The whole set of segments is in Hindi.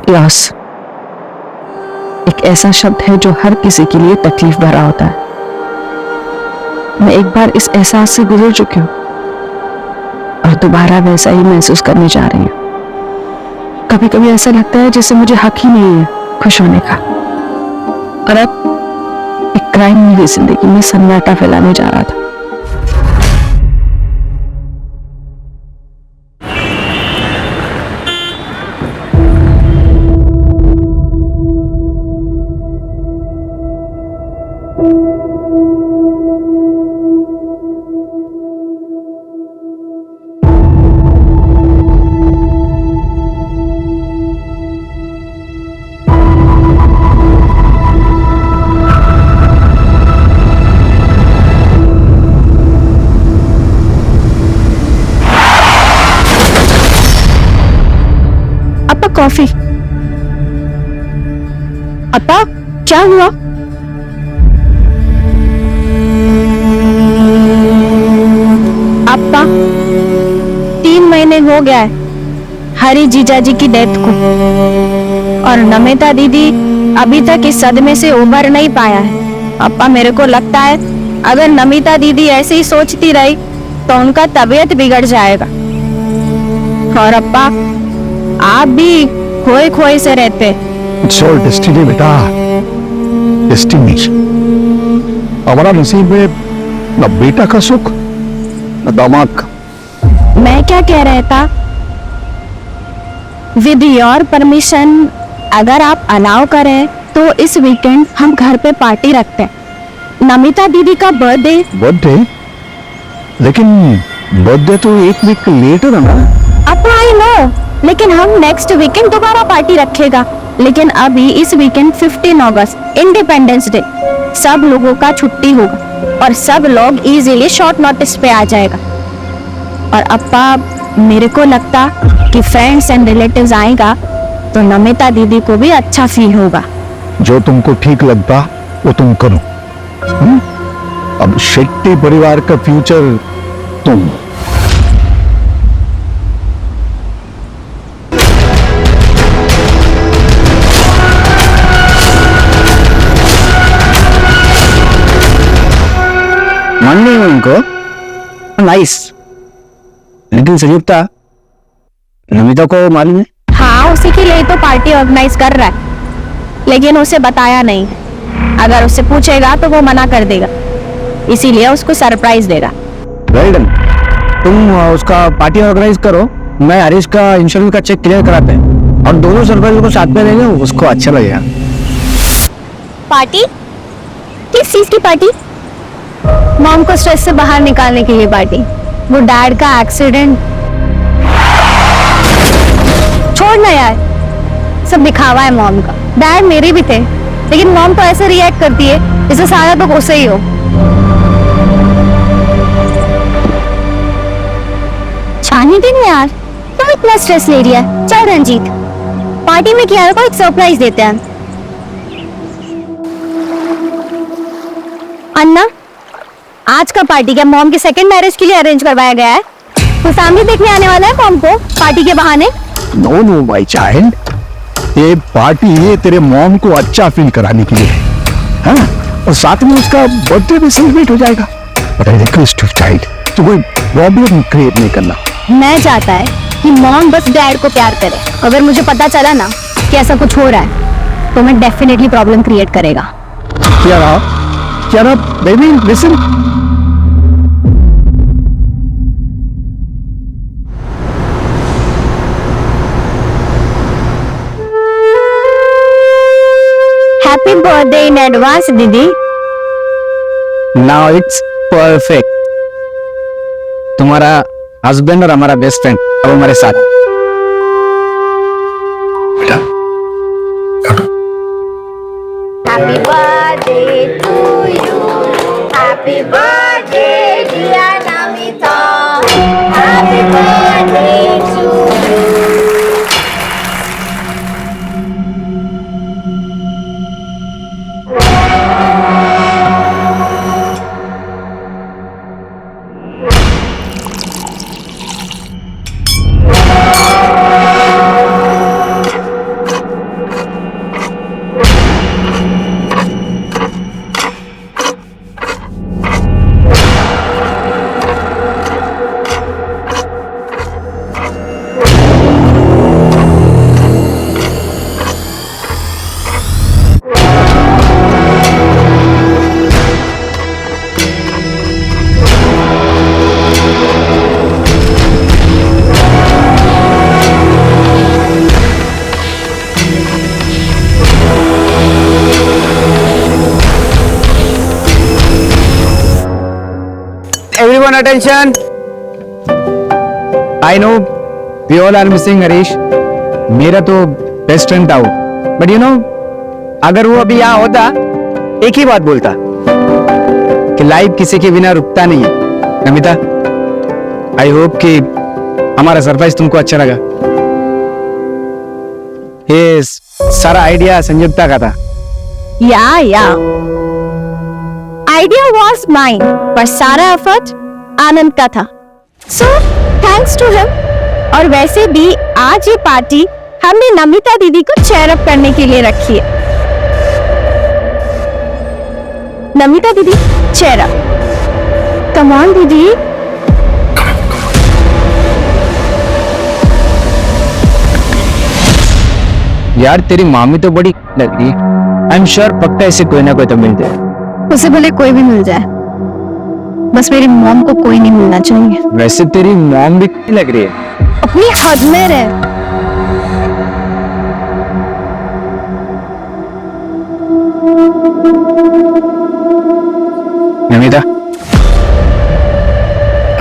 लॉस एक ऐसा शब्द है जो हर किसी के लिए तकलीफ भरा होता है। मैं एक बार इस एहसास से गुजर चुकी हूं और दोबारा वैसा ही महसूस करने जा रही हूं। कभी कभी ऐसा लगता है जैसे मुझे हक ही नहीं है खुश होने का, और अब एक क्राइम मेरी जिंदगी में सन्नाटा फैलाने जा रहा था। कॉफी। अपा क्या हुआ? अपा 3 महीने हो गया है हरी जीजा जी की डेथ को, और नमिता दीदी अभी तक इस सदमे से उबर नहीं पाया है। अपा मेरे को लगता है अगर नमिता दीदी ऐसे ही सोचती रही तो उनका तबीयत बिगड़ जाएगा। और अपा आप भी खोए खोए से रहते। It's all destiny बेटा, destiny। हमारा नसीब में न बेटा का सुख न दामाद का। मैं क्या कह रहा था, विद योर परमिशन अगर आप अलाउ करें तो इस वीकेंड हम घर पे पार्टी रखते हैं। नमिता दीदी का बर्थडे, लेकिन बर्थडे तो 1 वीक लेटर है ना। अब आई नो, लेकिन हम नेक्स्ट वीकेंड दोबारा पार्टी रखेगा। लेकिन अभी इस वीकेंड 15 अगस्त इंडिपेंडेंस डे, सब लोगों का छुट्टी होगा और सब लोग इजीली शॉर्ट नोटिस पे आ जाएगा। और अपा मेरे को लगता कि फ्रेंड्स एंड रिलेटिव्स आएगा तो नमिता दीदी को भी अच्छा फील होगा। जो तुमको ठीक लगता वो तुम करो। अब शेट्टी परिवार का फ्यूचर तुम। मान नहीं हुआ इनको, नाइस। लेकिन संयुक्ता, नमिता को मालूम है? हाँ, उसी के लिए तो पार्टी ऑर्गेनाइज कर रहा है, लेकिन उसे बताया नहीं। अगर उससे पूछेगा तो वो मना कर देगा, इसीलिए उसको सरप्राइज देगा। Well done. तुम उसका पार्टी ऑर्गेनाइज करो, मैं हरीश का इंश्योरेंस का चेक क्लियर कराते हैं और दोनों सरप्राइज को साथ में देंगे, उसको अच्छा लगेगा। पार्टी? किस चीज की पार्टी? मॉम को स्ट्रेस से बाहर निकालने के लिए पार्टी। वो डैड का एक्सीडेंट। छोड़ना यार, सब दिखावा है मॉम का। डैड मेरे भी थे, लेकिन मॉम तो ऐसे रिएक्ट करती है जैसे सारा तो गुस्से ही हो। छानी दिन यार, तुम इतना स्ट्रेस ले रही है। चल रंजीत, पार्टी में कियारा को एक सरप्राइज देते हैं। अन्ना, आज का पार्टी क्या मॉम के सेकंड मैरिज के लिए अरेंज करवाया गया है? तो फैमिली देखने आने वाला है मॉम को पार्टी के बहाने? नो नो माय चाइल्ड, ये पार्टी है तेरे मॉम को अच्छा फील कराने के लिए, हाँ? और साथ में उसका बर्थडे भी सेलिब्रेट हो जाएगा। But I request you child, तो कोई प्रॉब्लम क्रिएट नहीं करना। मैं चाहता है कि मॉम बस डैड को प्यार करे। अगर मुझे पता चला ना कि ऐसा कुछ हो रहा है तो मैं डेफिनेटली प्रॉब्लम क्रिएट करेगा। क्या baby listen. Happy birthday in advance दीदी। Now it's perfect. तुम्हारा हस्बैंड और हमारा बेस्ट फ्रेंड अब हमारे साथ। बेटा happy birthday to you, happy birthday dear Namita, happy birthday to you. attention. I know we all are missing Harish. मेरा तो बेस्ट फ्रेंड था वो. But you know, अगर वो अभी यहाँ होता, एक ही बात बोलता कि लाइफ किसी के बिना रुकता नहीं है. नमिता, आई होप कि हमारा सरप्राइज तुमको अच्छा लगा. ये सारा आइडिया संयुक्ता का था. या आइडिया वॉज माइन, पर सारा एफर्ट आनंद का था. So thanks to him. और वैसे भी आज ये पार्टी हमने नमिता दीदी को चेयर अप करने के लिए रखी है. नमिता दीदी चेयर अप. कम ऑन दीदी. यार तेरी मामी तो बड़ी लग रही है. आई एम श्योर पक्का ऐसे कोई ना कोई तो मिलते हैं. उसे भले कोई भी मिल जाए, बस मेरी मॉम को कोई नहीं मिलना चाहिए. वैसे तेरी मॉम भी नहीं लग रही है. अपनी हद में रहे. नमिता,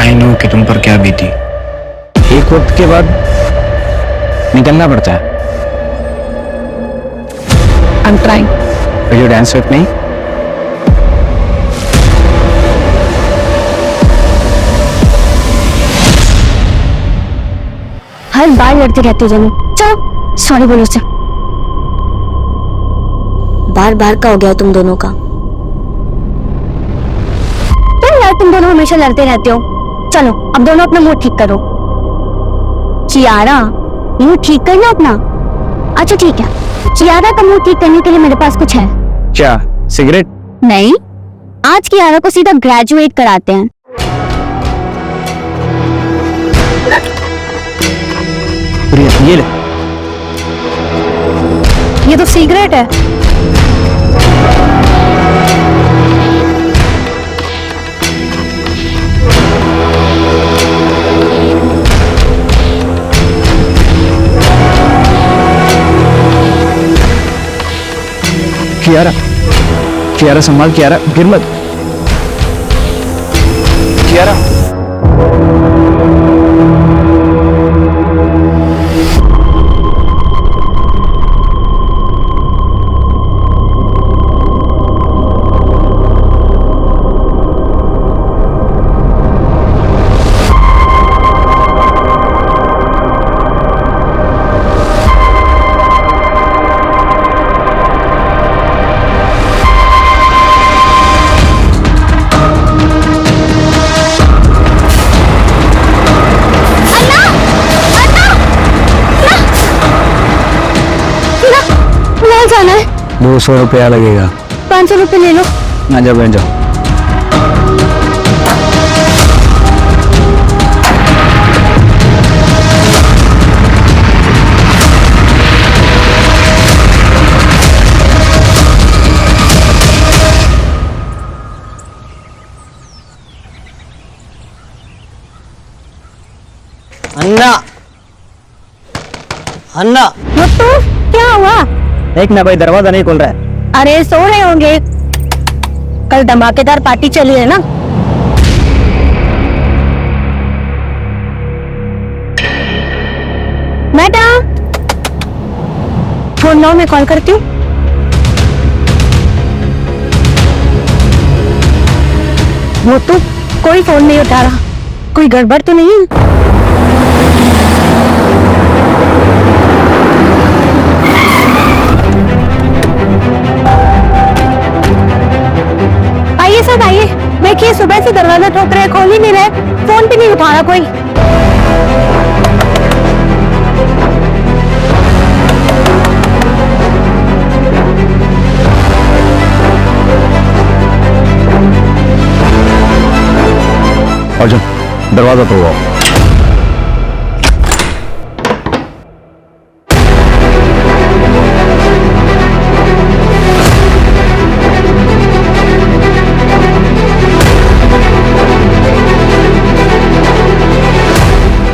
आई नो कि तुम पर क्या बीती. एक वक्त के बाद निकलना पड़ता है. I'm trying. Will you dance with me? हर बार लड़ते रहते हो जमी. चलो सॉरी बोलो उसे. बार बार का हो गया तुम दोनों का. क्या यार तुम दोनों हमेशा लड़ते रहते हो. चलो अब दोनों अपना मूड ठीक करो. चियारा, मूड ठीक करना अपना. अच्छा ठीक है, चियारा का मूड ठीक करने के लिए मेरे पास कुछ है. क्या सिगरेट? नहीं, आज चियारा को सीधा ग्रेजुएट कराते हैं. ये ले. ये तो सिगरेट है. कियारा, कियारा संभाल. कियारा गिर मत. कियारा. जाना है. 200 रुपया लगेगा. 500 रुपये ले लो. ना जाओ बहन जाओ. अन्ना, अन्ना. तो क्या हुआ? एक ना भाई, दरवाजा नहीं खोल रहा है. अरे सो रहे होंगे. कल धमाकेदार पार्टी चली है ना. मैडम फोन लो, मैं कॉल करती हूँ. वो तो कोई फोन नहीं उठा रहा. कोई गड़बड़ तो नहीं है? आइए सब आइए. देखिए सुबह से दरवाजा ठोक रहे, खोल ही नहीं रहे. फोन भी नहीं उठा रहा कोई. अर्जुन, दरवाजा तोड़ो.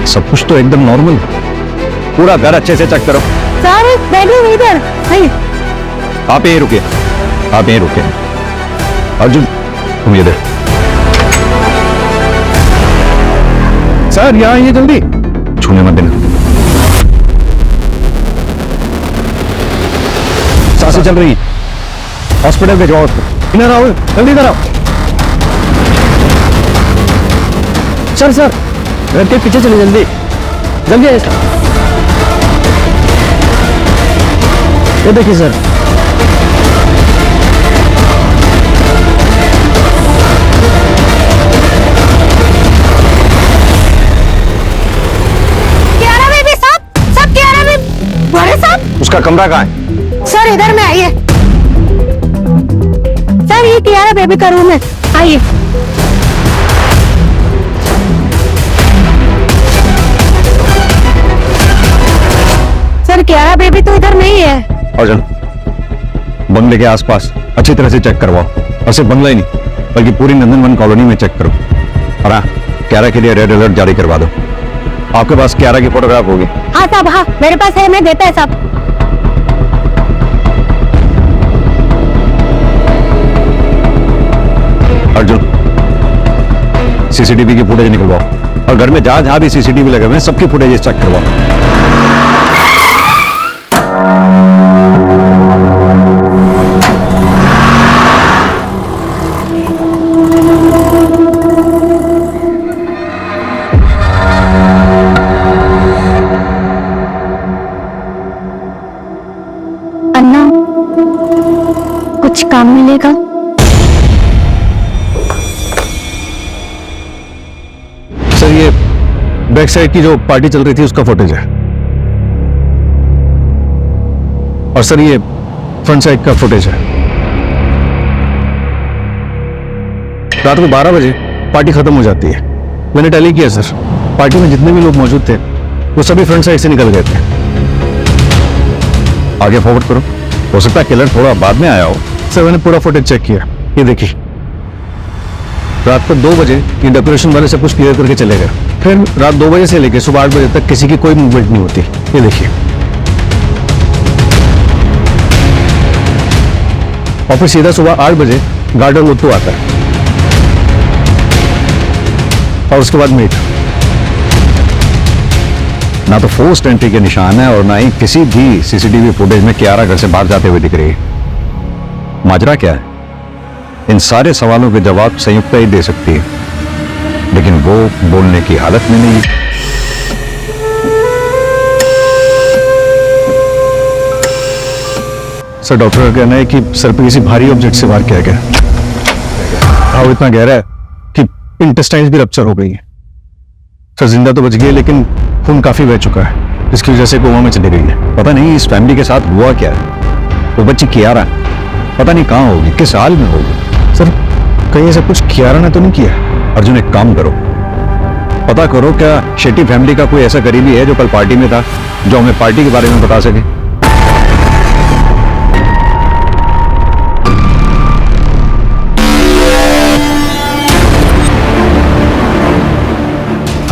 सब कुछ तो एकदम नॉर्मल. पूरा घर अच्छे से चेक करो. सर बेडरूम इधर. आइए. आप यहीं रुकिए, आप यहीं रुकिए. अर्जुन तुम इधर. सर यहाँ आइए जल्दी। छूने मत देना। सांसें चल रही हैं। हॉस्पिटल के जाओ। इधर आओ, जल्दी इधर आओ। सर सर घर के पीछे चलिए, जल्दी जल्दी आइए सर। ये देखिए सर। कियारा बेबी साहब, सब कियारा बेबी। बड़े साहब, उसका कमरा कहाँ है? सर इधर में आइए। सर ये कियारा बेबी का रूम है, आइए। सर कियारा बेबी तो इधर नहीं है। अर्जुन, बंगले के आसपास अच्छी तरह से चेक करवाओ, और सिर्फ बंगला ही नहीं बल्कि पूरी नंदनवन कॉलोनी में चेक करो। और हाँ, क्यारा के लिए रेड अलर्ट जारी करवा दो। आपके पास क्यारा की फोटोग्राफ होगी? हाँ साहब, हाँ मेरे पास है, मैं देता है साहब। अर्जुन, सीसीटीवी की फुटेज निकलवाओ, और घर में जहां जहां भी सीसीटीवी लगे हुए हैं सबकी फुटेज चेक करवाओ। अन्ना, कुछ काम मिलेगा? सर ये बैक साइड की जो पार्टी चल रही थी उसका फुटेज है, और सर ये फ्रंट साइड का फुटेज है। रात को 12 बजे पार्टी खत्म हो जाती है। मैंने टैली किया सर, पार्टी में जितने भी लोग मौजूद थे वो सभी फ्रंट साइड से निकल गए थे। आगे फॉरवर्ड करो, हो सकता है किलर थोड़ा बाद में आया हो। सर मैंने पूरा फुटेज चेक किया, ये देखिए। रात को 2 बजे ये डेकोरेशन वाले सब कुछ क्लियर करके चले गए। फिर रात 2 बजे से लेकर सुबह 8 बजे तक किसी की कोई मूवमेंट नहीं होती, ये देखिए। और फिर सीधा सुबह 8 बजे गार्डन लुत्तू आता है, और उसके बाद मीट। ना तो फोर्स्ड एंट्री के निशान है और ना ही किसी भी सीसीटीवी फुटेज में कियारा घर से बाहर जाते हुए दिख रही है। माजरा क्या है? इन सारे सवालों के जवाब संयुक्ता ही दे सकती है, लेकिन वो बोलने की हालत में नहीं है। सर डॉक्टर का कहना है कि सर पे किसी भारी ऑब्जेक्ट से वार किया गया। घाव इतना गहरा है कि इंटेस्टाइन्स भी रप्चर हो गई है। सर जिंदा तो बच गई है, लेकिन खून काफी बह चुका है, जिसकी वजह से कोमा में चली गई है। पता नहीं इस फैमिली के साथ हुआ क्या है। वो बच्ची कियारा पता नहीं कहाँ होगी, किस हाल में होगी। सर कहीं ऐसा कुछ कियारा ने तो नहीं किया? अर्जुन एक काम करो, पता करो क्या शेट्टी फैमिली का कोई ऐसा करीबी है जो कल पार्टी में था, जो हमें पार्टी के बारे में बता सके।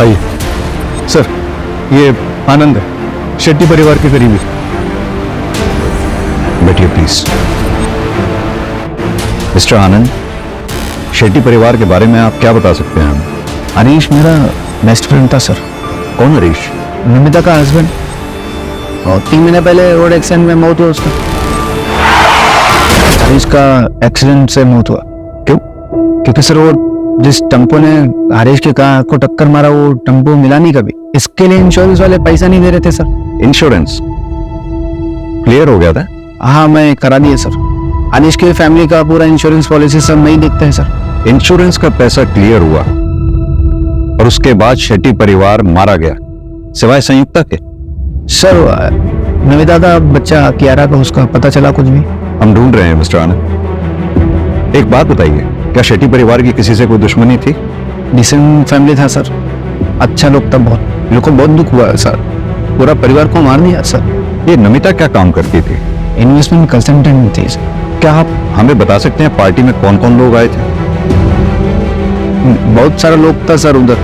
आइए सर, ये आनंद है, शेट्टी परिवार के करीबी। बैठिए प्लीज। मिस्टर आनंद, शेट्टी परिवार के बारे में आप क्या बता सकते हैं? हरीश मेरा बेस्ट फ्रेंड था सर। कौन हरीश? नमिता का हस्बैंड, और 3 महीने पहले रोड एक्सीडेंट में मौत हुआ उसका। हरीश का एक्सीडेंट से मौत हुआ। क्यों? क्योंकि सर वो जिस टम्पो ने हरीश के कार को टक्कर मारा वो टम्पो मिला नहीं कभी। इसके लिए इंश्योरेंस वाले पैसा नहीं दे रहे थे सर। इंश्योरेंस क्लियर हो गया था? हाँ मैं करा दिए सर। हरीश की फैमिली का पूरा इंश्योरेंस पॉलिसी सब नहीं देखते हैं सर। इंश्योरेंस का पैसा क्लियर हुआ और उसके बाद शेट्टी परिवार मारा गया, सिवाय संयुक्ता के? सर नमिता का बच्चा कियारा का उसका पता चला कुछ भी? हम ढूंढ रहे हैं मिस्टर आनंद। एक बात बताइए, क्या शेट्टी परिवार की किसी से कोई दुश्मनी थी? डिसेंट फैमिली था सर, अच्छा लोग था बहुत। मेरे को बहुत दुख हुआ है सर, पूरा परिवार को मार दिया सर। ये नमिता क्या काम करती थी? इन्वेस्टमेंट कंसल्टेंट थी सर। क्या आप हमें बता सकते हैं पार्टी में कौन कौन लोग आए थे? बहुत सारा लोग था सर उधर,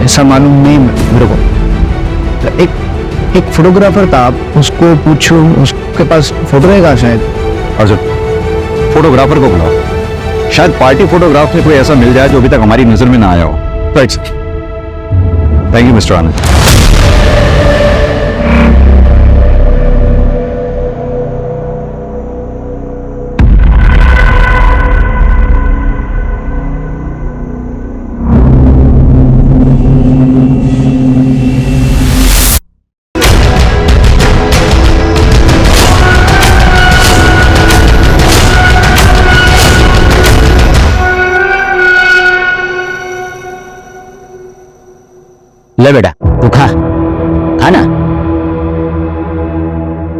ऐसा मालूम नहीं मेरे को। एक फोटोग्राफर था, आप उसको पूछो, उसके पास फोटो रहेगा शायद। अर्जुन, फोटोग्राफर को बुलाओ, शायद पार्टी फोटोग्राफ में कोई ऐसा मिल जाए जो अभी तक हमारी नजर में ना आया हो। Right sir. Thank you mister Anand. ले बेटा तू खा ना।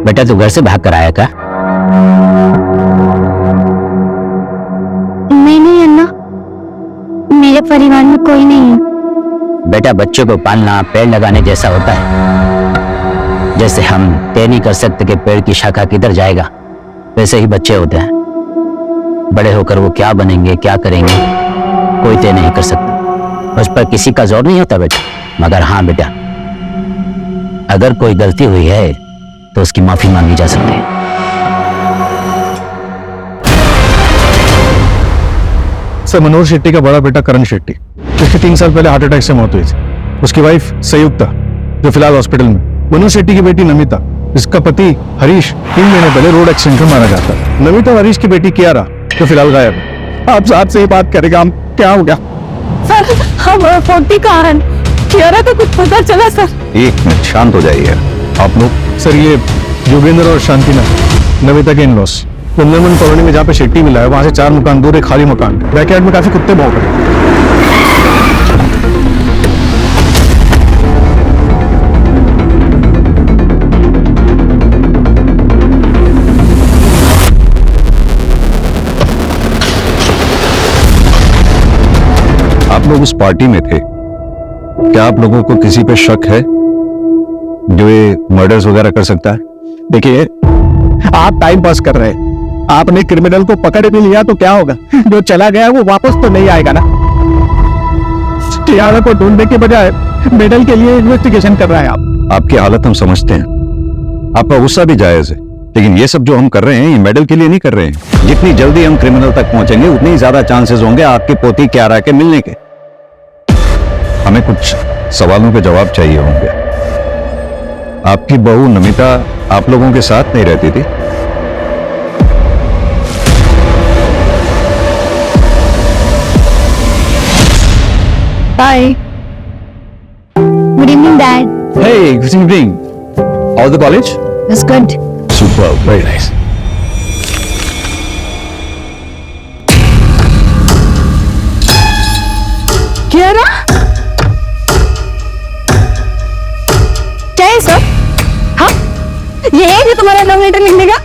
बेटा तू घर से भाग कर आया का? नहीं अन्ना, मेरे परिवार में कोई नहीं है। बेटा बच्चों को पालना पेड़ लगाने जैसा होता है। जैसे हम तय नहीं कर सकते कि पेड़ की शाखा किधर जाएगा, वैसे ही बच्चे होते हैं। बड़े होकर वो क्या बनेंगे क्या करेंगे कोई तय नहीं कर सकता। उस पर किसी का जोर नहीं होता बेटा। मगर हाँ बेटा, अगर कोई गलती हुई है तो उसकी माफी मांगी जा सकती है। सर, मनोहर शेट्टी का बड़ा बेटा करण शेट्टी, जिसकी 3 साल पहले हार्ट अटैक से मौत हुई थी। उसकी वाइफ संयुक्ता, जो फिलहाल हॉस्पिटल में। मनोहर शेट्टी की बेटी नमिता, जिसका पति हरीश 3 महीने पहले रोड एक्सीडेंट में मारा जाता। नमिता और हरीश की बेटी कियारा, जो फिलहाल गायब है। आप साथ से ही बात करेगा, हम क्या हो गया? सर हम 40 कहाँ हैं? कियारा का कुछ पता चला सर? एक मिनट, शांत हो जाइए आप लोग। सर, ये योगेंद्र और शांतिना नमिता के इन-लॉस कुंदनवन कॉलोनी में जहाँ पे शेट्टी मिला है, वहां से 4 मकान दूर एक खाली मकान, बैकयार्ड में काफी कुत्ते भौंक रहे हैं। आप लोग उस पार्टी में थे, क्या आप लोगों को किसी पे शक है जो ये मर्डर्स वगैरह कर सकता है? देखिए, आप टाइम पास कर रहे हैं। आपने क्रिमिनल को पकड़ भी लिया तो क्या होगा? जो चला गया वो वापस तो नहीं आएगा ना। कियारा को ढूंढने के बजाय मेडल के लिए इन्वेस्टिगेशन कर रहा है आप। आपकी हालत हम समझते हैं, आपका गुस्सा भी जायज है, लेकिन ये सब जो हम कर रहे हैं ये मेडल के लिए नहीं कर रहे हैं। जितनी जल्दी हम क्रिमिनल तक पहुंचेंगे उतनी ज्यादा चांसेस होंगे आपकी पोती कियारा के मिलने के। हमें कुछ सवालों के जवाब चाहिए होंगे। आपकी बहू नमिता आप लोगों के साथ नहीं रहती थी? Bye. Good evening dad. Hey, good evening. All the college? That's good. Super, very nice. Kiara? क्या है सब? हाँ? ये एज है तुम्हारा लव लेटर लिखने का?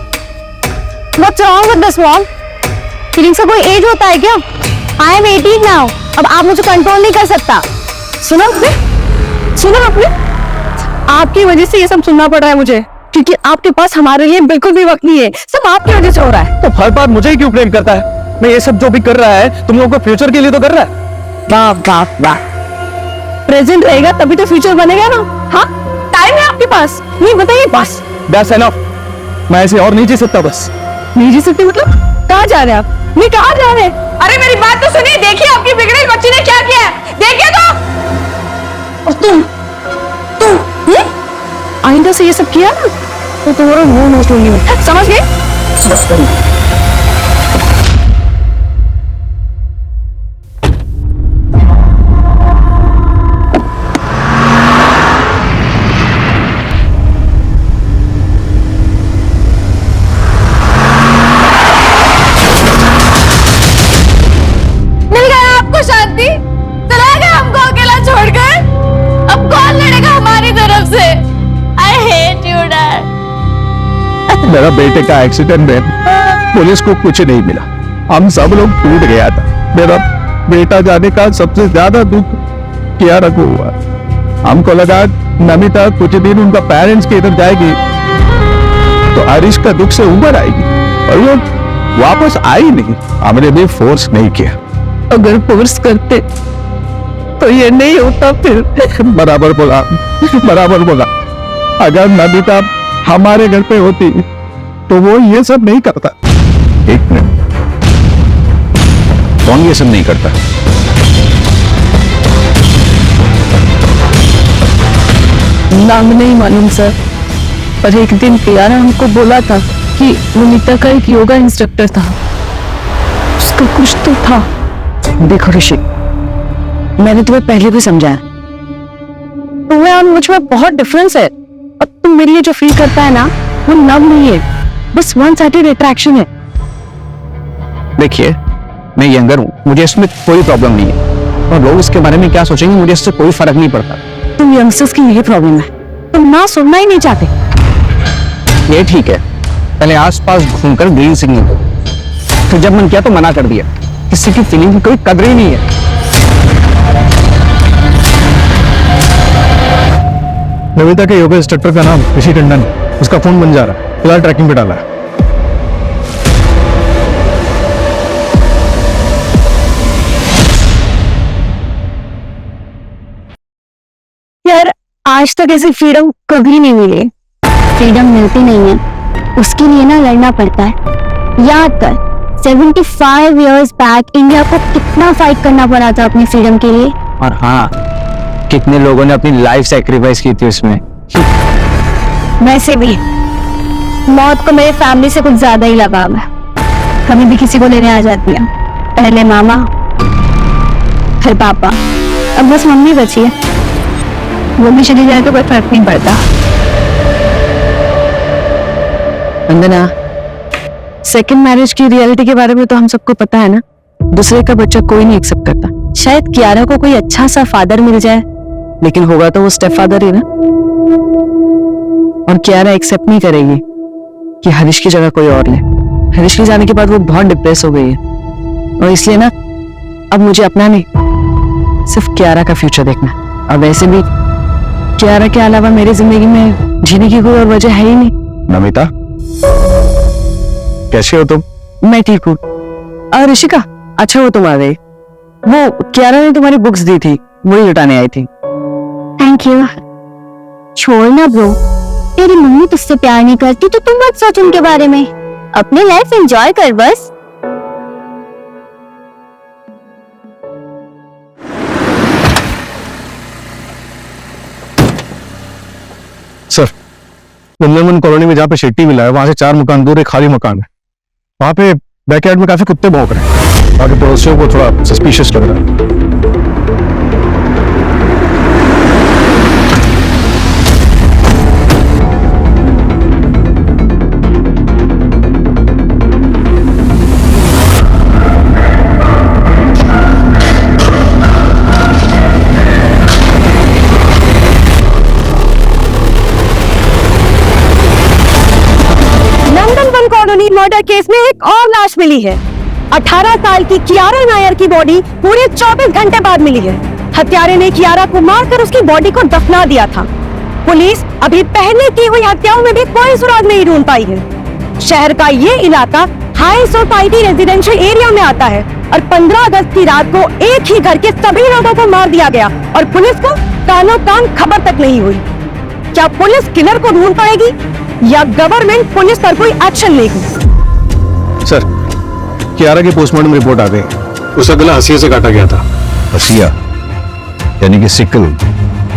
What's wrong with this wall? Feelings का कोई एज होता है क्या? I am 18 now. अब आप मुझे कंट्रोल नहीं कर सकता। सुनो आपने? आपकी वजह से ये सब सुनना पड़ रहा है मुझे, क्योंकि आपके पास हमारे लिए बिल्कुल भी वक्त नहीं है। सब आपकी वजह से हो रहा है। तो हर बार मुझे ही क्यों ब्लेम करता है? मैं ये सब जो भी कर रहा है तुम लोगों को फ्यूचर के लिए तो कर रहा है। वाह। प्रेजेंट रहेगा तभी तो फ्यूचर बनेगा ना। हाँ, टाइम है आपके पास, नहीं बताइए बस। That's enough. मैं ऐसे और नहीं जी सकता बस। नहीं जी सकते मतलब? कहाँ जा रहे हैं आप? नहीं, कहाँ जा रहे हैं? अरे मेरी बात तो सुनिए, देखिए आपकी बिगड़ी बच्ची ने क्या किया है, देखिए तो। और तुम आइंदा से ये सब किया ना तो तुम्हारा मुंह नोच लूंगी मैं, समझ गए? मिल गया आपको शांति? चला गया हमको अकेला छोड़कर? अब कौन लड़ेगा हमारी तरफ से? I hate you, Dad. मेरा बेटे का एक्सीडेंट में पुलिस को कुछ नहीं मिला, हम सब लोग टूट गया था। मेरा बेटा जाने का सबसे ज्यादा दुख कियारा को हुआ। हमको लगा नमिता कुछ दिन उनका पेरेंट्स के इधर जाएगी तो हरीश का दुख से उबर आएगी, और वो वापस आई नहीं। हमने भी फोर्स नहीं किया। अगर फोर्स करते तो ये नहीं होता फिर। बराबर बोला। अगर नमिता हमारे घर पे होती तो वो ये सब नहीं करता। एक मिनट, कौन ये सब नहीं करता? नाम नहीं मालूम सर, पर एक दिन कियारा हमको बोला था कि नमिता का एक योगा इंस्ट्रक्टर था, उसका कुछ तो था। देखो ऋषि, मैंने तुम्हें पहले भी समझाया, तुम्हें और मुझ में बहुत डिफरेंस है। अब तुम मेरे लिए जो फील करता है ना, वो लव नहीं है, बस वन साइडेड अट्रैक्शन है। देखिए, मैं यंगर हूँ, मुझे इसमें कोई प्रॉब्लम नहीं है, और लोग इसके बारे में क्या सोचेंगे मुझे इससे कोई फर्क नहीं पड़ता। तुम यंगस्टर्स की यही प्रॉब्लम है, तुम ना सुनना ही नहीं चाहते। ये ठीक है, पहले आसपास घूमकर ग्रीन सिग्नल दो, फिर जब मन किया तो मना कर दिया। किसी की फीलिंग की कोई कदर ही नहीं है। नमिता के योगा इंस्ट्रक्टर का नाम ऋषि टंडन, उसका फोन बन जा रहा है, फिलहाल ट्रैकिंग पे डाला है। यार आज तक ऐसी फ्रीडम कभी नहीं मिली। फ्रीडम मिलती नहीं है, उसके लिए ना लड़ना पड़ता है। याद कर 75 इयर्स बैक इंडिया को कितना फाइट करना पड़ा था अपनी फ्रीडम के लिए। और हाँ, कितने लोगों ने अपनी लाइफ सैक्रिफाइस की थी उसमें। वैसे भी मौत को मेरे फैमिली से कुछ ज्यादा ही लगाव है। कभी भी किसी को लेने आ जाती है, पहले मामा फिर पापा, अब बस मम्मी बची है, वो भी चली जाए तो कोई फर्क नहीं पड़ता। वंदना, सेकंड मैरिज की रियलिटी के बारे में तो हम सबको पता है ना, दूसरे का बच्चा कोई नहीं एक्सेप्ट करता। शायद कियारा को कोई अच्छा सा फादर मिल जाए, लेकिन होगा तो वो स्टेप फादर ही ना। और कियारा एक्सेप्ट नहीं करेगी कि हरीश की जगह कोई और ले। हरीश के जाने के बाद वो बहुत डिप्रेस हो गई है, और इसलिए ना अब मुझे अपना नहीं, सिर्फ कियारा का फ्यूचर देखना। और वैसे भी कियारा के अलावा मेरी जिंदगी में जीने की कोई और वजह है ही नहीं। नमिता, कैसे हो तुम? मैं ठीक हूँ। और ऋषिका, अच्छा वो तुम आ गई। वो कियारा ने तुम्हारी बुक्स दी थी, वही लुटाने आई थी। Thank you. छोड़ ना ब्रो, तेरी मम्मी तुझसे प्यार नहीं करती तो तुम मत सोच उनके बारे में, अपनी लाइफ एंजॉय कर बस। सर, नंदनवन कॉलोनी में जहाँ पे शेट्टी मिला है, वहां से 4 मकान दूर एक खाली मकान है। वहां पे बैकयार्ड में काफी कुत्ते भौंक रहे हैं, बाकी पड़ोसियों को थोड़ा सस्पिशियस लग रहा है। कॉलोनी मर्डर केस में एक और लाश मिली है। 18 साल की कियारा नायर की बॉडी पूरे 24 घंटे बाद मिली है। हत्यारे ने कियारा को मारकर उसकी बॉडी को दफना दिया था। पुलिस अभी पहले की हुई हत्याओं में भी कोई सुराग नहीं ढूंढ पाई है। शहर का ये इलाका हाई सोसाइटी रेजिडेंशियल एरिया में आता है और 15 अगस्त की रात को एक ही घर के सभी लोगों को मार दिया गया और पुलिस को कानो कान खबर तक नहीं हुई। क्या पुलिस किलर को ढूंढ पाएगी या गवर्नमेंट पुलिस पर कोई एक्शन लेगी? सर, कियारा की पोस्टमार्टम रिपोर्ट आ गई। उसका गला हंसिया से काटा गया था। हंसिया यानी कि सिकल,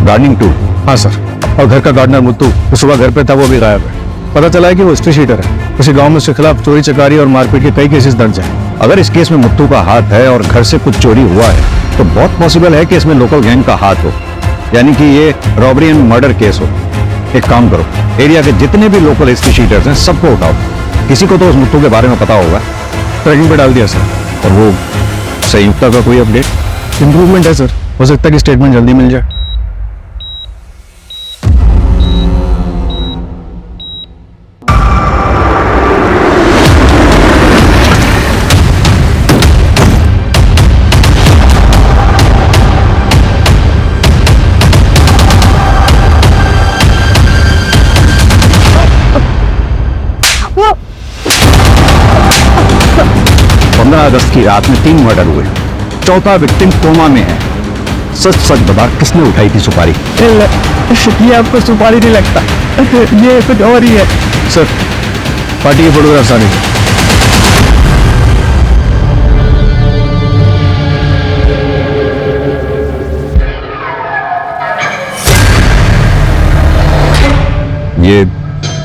गार्डनिंग टूल। हाँ सर। और घर का गार्डनर मुत्तू जो सुबह घर पे था वो भी गायब है। पता चला है कि वो स्ट्रीट शीटर है। उसी गांव में उसके खिलाफ चोरी चकारी और मारपीट के कई केसेस दर्ज हैं। अगर इस केस में मुत्तू का हाथ है और घर से कुछ चोरी हुआ है तो बहुत पॉसिबल है कि इसमें लोकल गैंग का हाथ हो, यानी कि ये रॉबरी एंड मर्डर केस हो। एक काम करो, एरिया के जितने भी लोकल हिस्ट्री शीटर्स हैं सबको उठाओ। किसी को तो उस मुत्तू के बारे में पता होगा। ट्रैकिंग पे डाल दिया सर। और वो संयुक्ता का कोई अपडेट? इंप्रूवमेंट है सर, हो सकता है कि स्टेटमेंट जल्दी मिल जाए। अगस्त की रात में 3 मर्डर हुए, चौथा विक्टिम कोमा में है। सच सच बता, किसने उठाई थी सुपारी? ये आपको सुपारी नहीं लगता, ये कुछ और ही है। सर, पार्टी के फोटोग्राफ्स आ रहे। ये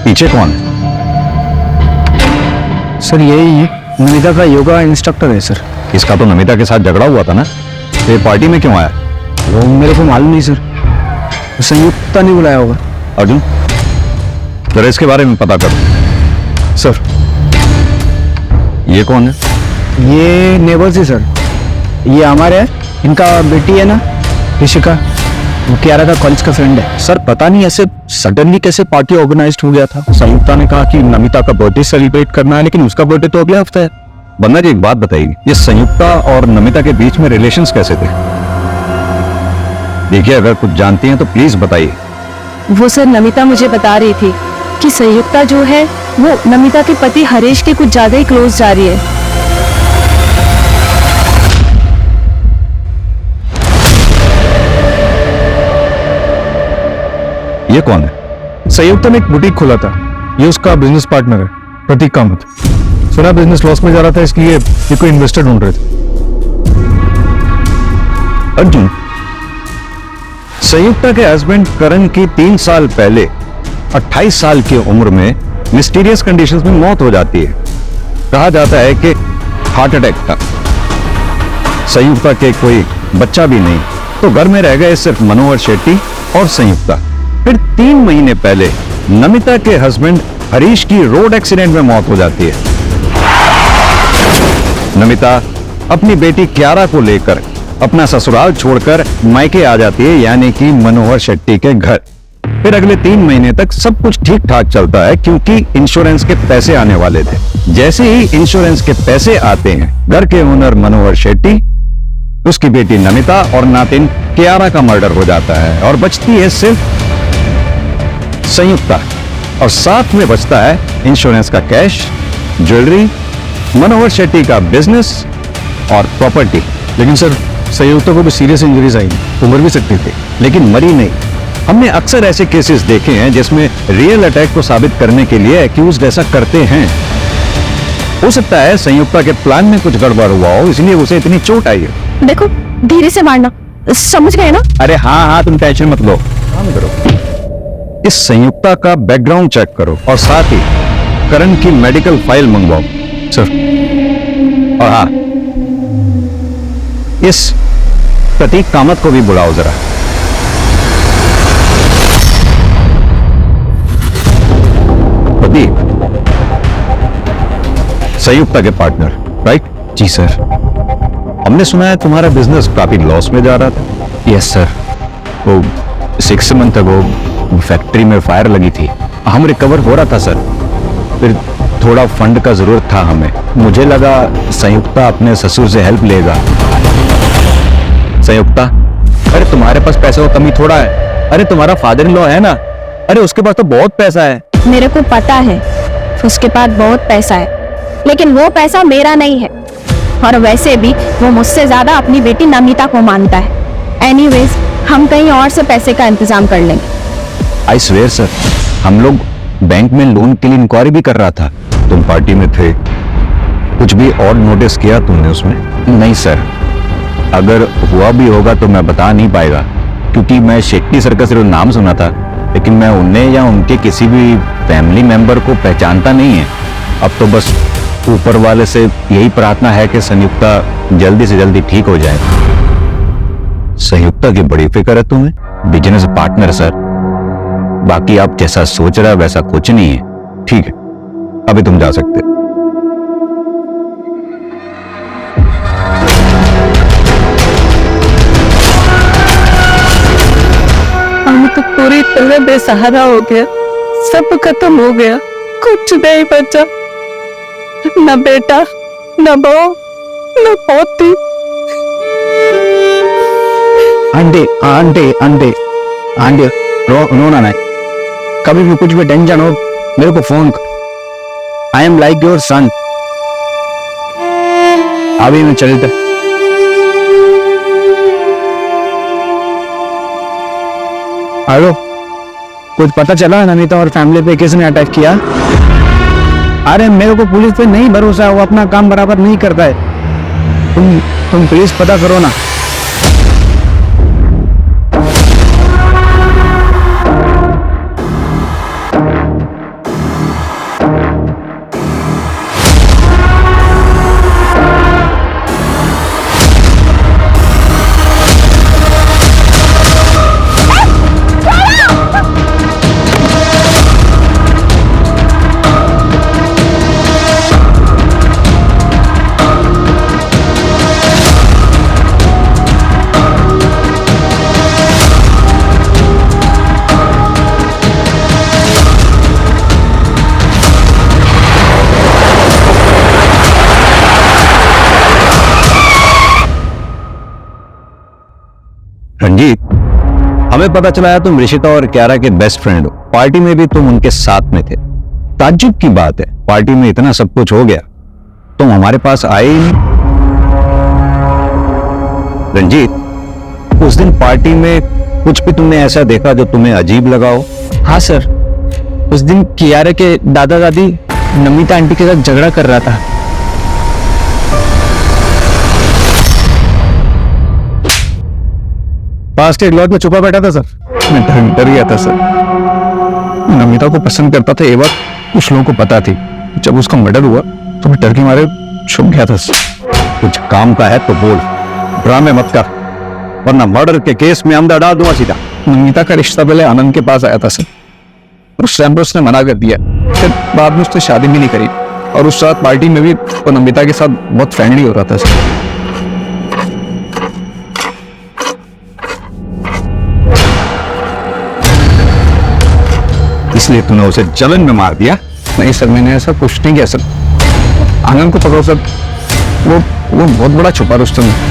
पीछे कौन है? सर यही नमिता का योगा इंस्ट्रक्टर है सर। इसका तो नमिता के साथ झगड़ा हुआ था ना, ये पार्टी में क्यों आया? वो मेरे को मालूम नहीं सर, संयुक्ता ने बुलाया होगा। अर्जुन, जरा इसके बारे में पता करो। सर ये कौन है? ये नेबर्स है सर, ये हमारे है, इनका बेटी है ना ऋषिका, वो कियारा का कॉलेज का फ्रेंड है। सर पता नहीं ऐसे सडनली कैसे पार्टी ऑर्गेनाइज हो गया था। संयुक्ता ने कहा कि नमिता का बर्थडे सेलिब्रेट करना है, लेकिन उसका बर्थडे तो अगले हफ्ते है। बन्ना जी एक बात बताइए, ये संयुक्ता और नमिता के बीच में रिलेशंस कैसे थे? देखिए अगर कुछ जानती हैं तो प्लीज बताइए। वो सर नमिता मुझे बता रही थी कि संयुक्ता जो है वो नमिता के पति हरीश के कुछ ज्यादा ही क्लोज जा रही है। ये कौन है? संयुक्ता ने एक बुटीक खोला था, ये उसका बिजनेस पार्टनर है प्रतीक कामत। सुना बिजनेस लॉस में जा रहा था, इसलिए ये कोई इन्वेस्टर ढूंढ रहे थे। अर्जुन, संयुक्ता के हस्बैंड करण की 3 साल पहले 28 साल की उम्र में मिस्टीरियस कंडीशंस में मौत हो जाती है। कहा जाता है कि हार्ट अटैक था। संयुक्ता के कोई बच्चा भी नहीं, तो घर में रह गए सिर्फ मनोहर शेट्टी और संयुक्ता। फिर 3 महीने पहले नमिता के हस्बैंड हरीश की रोड एक्सीडेंट में मौत हो जाती है। नमिता अपनी बेटी क्यारा को लेकर अपना ससुराल छोड़कर मायके आ जाती है, यानी कि मनोहर शेट्टी के घर। फिर अगले 3 महीने तक सब कुछ ठीक ठाक चलता है, क्योंकि इंश्योरेंस के पैसे आने वाले थे। जैसे ही इंश्योरेंस के पैसे आते हैं, घर के ओनर मनोहर शेट्टी, उसकी बेटी नमिता और नातिन क्यारा का मर्डर हो जाता है और बचती है सिर्फ संयुक्ता, और साथ में बचता है इंश्योरेंस का कैश, ज्वेलरी, मनोहर शेट्टी का बिजनेस और प्रॉपर्टी। लेकिन सर संयुक्ता को भी सीरियस इंजरीज आई, वो मर भी सकती थी। लेकिन मरी नहीं। हमने अक्सर ऐसे केसेस देखे हैं जिसमें रियल अटैक को साबित करने के लिए एक्यूज्ड ऐसा करते हैं। हो सकता है संयुक्ता के प्लान में कुछ गड़बड़ हुआ हो, इसलिए उसे इतनी चोट आई है। देखो धीरे से मारना, समझ गए ना? अरे हाँ हाँ, तुम टेंशन मत लो, काम करो। इस संयुक्ता का बैकग्राउंड चेक करो और साथ ही करण की मेडिकल फाइल मंगवाओ। सर और हाँ, इस प्रतीक कामत को भी बुलाओ जरा। प्रतीक, संयुक्ता के पार्टनर, राइट? जी सर। हमने सुना है तुम्हारा बिजनेस काफी लॉस में जा रहा था। Yes sir. वो 6 मंथ अगो फैक्ट्री में फायर लगी थी, हम रिकवर हो रहा था सर। फिर थोड़ा फंड का जरूरत था हमें। मुझे लगा संयुक्ता अपने ससुर से हेल्प लेगा। संयुक्ता, अरे तुम्हारे पास पैसे का कमी थोड़ा है। अरे तुम्हारा फादर इन लॉ है ना, अरे उसके पास तो बहुत पैसा है। मेरे को पता है उसके पास बहुत पैसा है, लेकिन वो पैसा मेरा नहीं है, और वैसे भी वो मुझसे ज्यादा अपनी बेटी नमिता को मानता है। एनीवेज, हम कहीं और से पैसे का इंतजाम कर लेंगे। आई स्वेयर सर, हम लोग बैंक में लोन के लिए इंक्वायरी भी कर रहा था। तुम पार्टी में थे, कुछ भी और नोटिस किया तुमने उसमें? नहीं सर, अगर हुआ भी होगा तो मैं बता नहीं पाएगा, क्योंकि मैं शेट्टी सर का सिर्फ नाम सुना था, लेकिन मैं उन्हें या उनके किसी भी फैमिली मेंबर को पहचानता नहीं है। अब तो बस ऊपर वाले से यही प्रार्थना है कि संयुक्ता जल्दी से जल्दी ठीक हो जाए। संयुक्ता की बड़ी फिक्र है तुम्हें, बिजनेस पार्टनर सर। बाकी आप जैसा सोच रहा वैसा कुछ नहीं है। ठीक है, अभी तुम जा सकते हो। हम तो पूरी तरह बेसहारा हो गया, सब खत्म हो गया, कुछ नहीं बचा, न बेटा, न बहू, न पोती। आंटी आंटी आंटी आंटी, रोना नहीं। कभी भी कुछ भी टेंशन हो मेरे को फोन कर। I am like your son. अभी मैं चलता। हेलो, कुछ पता चला नमिता और फैमिली पे किसने अटैक किया? अरे मेरे को पुलिस पे नहीं भरोसा है, वो अपना काम बराबर नहीं करता है। तुम प्लीज पता करो ना। रंजीत, हमें पता चला है तुम ऋषिता और क्यारा के बेस्ट फ्रेंड हो। पार्टी में भी तुम उनके साथ में थे। ताज्जुब की बात है, पार्टी में इतना सब कुछ हो गया, तुम हमारे पास आए ही नहीं। रंजीत, उस दिन पार्टी में कुछ भी तुमने ऐसा देखा जो तुम्हें अजीब लगा हो? हाँ सर, उस दिन कियारा के दादा दादी नमिता आंटी के साथ झगड़ा कर रहा था। पास के एक लॉज में छुपा बैठा था सर। मैं डर गया था सर। नमिता को पसंद करता था ये बात कुछ लोगों को पता थी। जब उसका मर्डर हुआ तो मैं डर के मारे छुप गया था सर। कुछ काम का है तो बोल, ड्रामे मत कर, वरना मर्डर के केस में अंदर डाल दूंगा सीधा। नमिता का रिश्ता पहले आनंद के पास आया था सर, और उस टाइम पर उसने मना कर दिया। फिर बाद में उसने शादी भी नहीं करी, और उस रात पार्टी में भी वो नमिता के साथ बहुत फ्रेंडली हो रहा था सर। इसलिए तूने उसे जलन में मार दिया? नहीं सर, मैंने ऐसा कुछ नहीं किया सर। आनंद को पकड़ो सर, वो बहुत बड़ा छुपा रुस्तम है।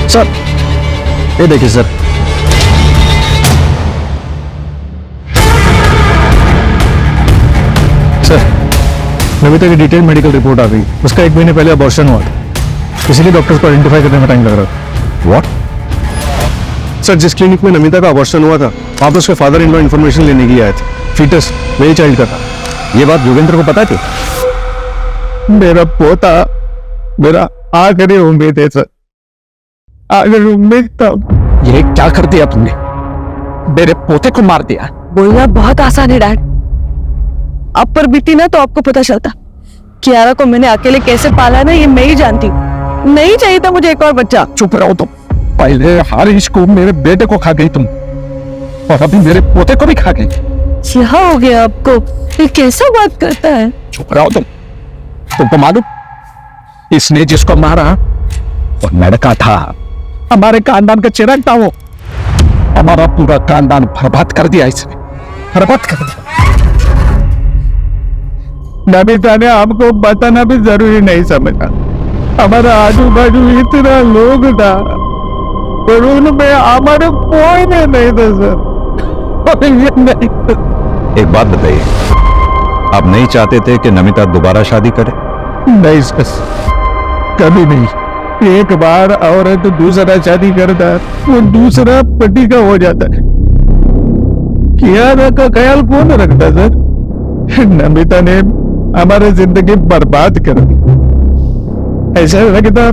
सर ये देखिए सर, सर नमिता की डिटेल मेडिकल रिपोर्ट आ गई। उसका 1 महीने पहले अबॉर्शन हुआ था, इसलिए डॉक्टर्स को आइडेंटिफाई करने में टाइम लग रहा था। व्हाट? सर जिस क्लिनिक में नमिता का अबॉर्शन हुआ था, वहां पर उसके फादर इन लॉ इन्फॉर्मेशन लेने के लिए आए थे। फीटस मेरे चाइल्ड का था। ये बात योगेंद्र को पता थी? मेरा पोता मेरा आखिरी उम्मीद है सर, आखिरी उम्मीद था। ये क्या कर दिया तुमने? मेरे पोते को मार दिया। बोलना बहुत आसान है डैड, आप पर बीती ना तो आपको पता चलता। कियारा को मैंने अकेले कैसे पाला ना, ये मैं ही जानती हूँ। नहीं चाहिए था मुझे एक और बच्चा। चुप रहो तुम। पहले हारिश को, मेरे बेटे को खा गई तुम, और अभी मेरे पोते को भी खा गई। क्या हो गया आपको? ये कैसा बात करता है? चुप रहो तुम। तुमको मालूम, इसने जिसको मारा वो लड़का था, हमारे खानदान का चिराग था। वो हमारा पूरा खानदान बर्बाद कर दिया इसने, बर्बाद कर दिया। नमिता ने हमको बताना भी जरूरी नहीं समझा। हमारा आजू बाजू इतना लोग था, पर उनमें हमारे कोई नहीं था सर। एक बात बताइए, आप नहीं चाहते थे कि नमिता दोबारा शादी करे? नहीं सर, कभी नहीं। एक बार औरत दूसरा शादी करता है, वो दूसरा पति का हो जाता है। कियारा का ख्याल कौन रखता सर? नमिता ने हमारी जिंदगी बर्बाद कर दी। ऐसा लगता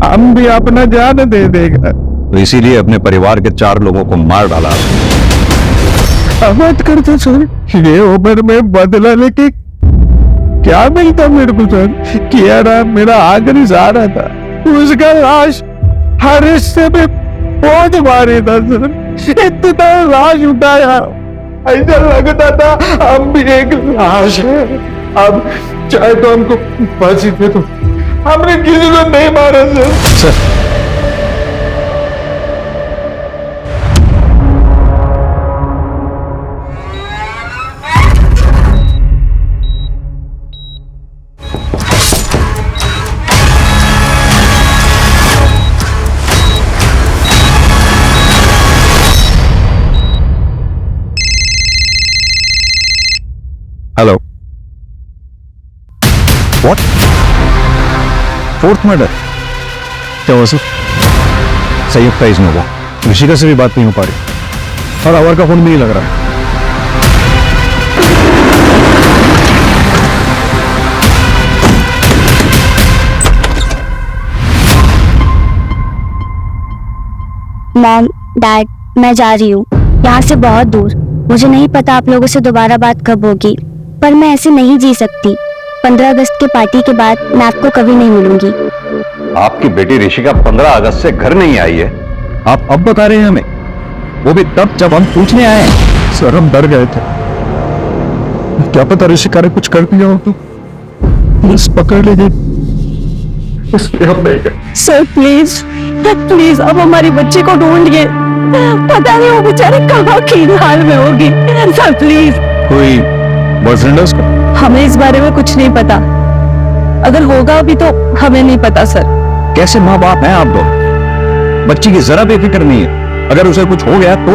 हम भी अपना जान दे देगा, तो इसीलिए अपने परिवार के 4 लोगों को मार डाला। मत करते सर, ये उम्र में बदला लेके क्या मिलता मेरे को सर? कियारा मेरा आखिरी सहारा था, उसका लाश हर हिस्से में पहुंच मारे था सर। इतना लाश उठाया, ऐसा लगता था हम भी एक लाश है। अब चाहे तो हमको फांसी दे दो, हमने किसी को नहीं मारा sir. Hello, what? 4th murder? क्या हुआ सर? संयुक्त का इसमें हुआ। ऋषिका से भी बात नहीं हो पा रही, और अवर का फोन भी नहीं लग रहा है। मॉम, डैड, मैं जा रही हूँ यहाँ से बहुत दूर। मुझे नहीं पता आप लोगों से दोबारा बात कब होगी, पर मैं ऐसे नहीं जी सकती। 15 अगस्त के पार्टी के बाद मैं आपको कभी नहीं मिलूंगी। आपकी बेटी ऋषिका 15 अगस्त से घर नहीं आई है, आप अब बता रहे हैं हमें? वो भी तब जब हम पूछने आए। सर हम डर गए थे, क्या पता ऋषिका ने कुछ कर दिया हो तो बस पकड़ लीजिए, इसलिए हम नहीं गए। सर प्लीज प्लीज, अब हमारी बच्ची को ढूंढिए। पता नहीं वो बेचारे कहाँ की हाल में होगी। Sir please. कोई बॉयफ्रेंड है उसका? हमें इस बारे में कुछ नहीं पता, अगर होगा भी तो हमें नहीं पता सर। कैसे माँ बाप हैं आप दो? बच्ची की जरा भी फिक्र नहीं है, अगर उसे कुछ हो गया तो?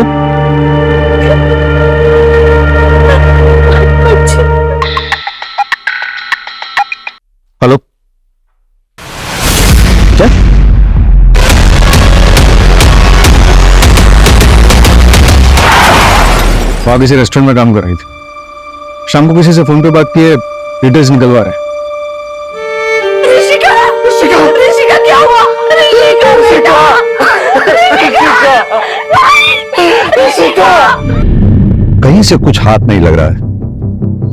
हेलो, क्या? वहां किसी रेस्टोरेंट में काम कर रही थी, शाम को किसी से फोन पे बात किए, डिटेल्स निकलवा रहे हैं। ऋषिका, ऋषिका, ऋषिका क्या हुआ? ऋषिका बेटा, ऋषिका। कहीं से कुछ हाथ नहीं लग रहा है,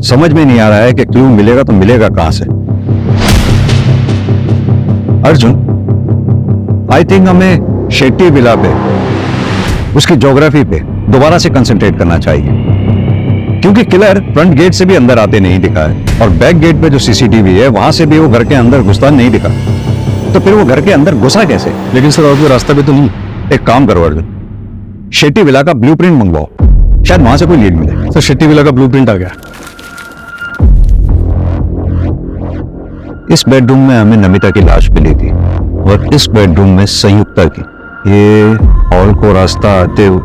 समझ में नहीं आ रहा है कि क्लू मिलेगा तो मिलेगा कहां से। अर्जुन, आई थिंक हमें शेट्टी विला पे, उसकी ज्योग्राफी पे दोबारा से कंसंट्रेट करना चाहिए, क्योंकि किलर फ्रंट गेट से भी अंदर आते नहीं दिखा है और बैक गेट पे जो सीसीटीवी है वहां से भी वो घर के अंदर घुसता नहीं दिखा, तो फिर वो घर के अंदर घुसा कैसे? लेकिन सर और कोई रास्ता भी तो नहीं। एक काम करो अर्जुन, शेट्टी विला का ब्लूप्रिंट मंगवाओ, शायद वहां से कोई लीड मिले। सर शेट्टी विला का ब्लूप्रिंट आ गया। इस बेडरूम में हमें नमिता की लाश मिली थी और इस बेडरूम में संयुक्ता की। ये हॉल को रास्ता आते हुए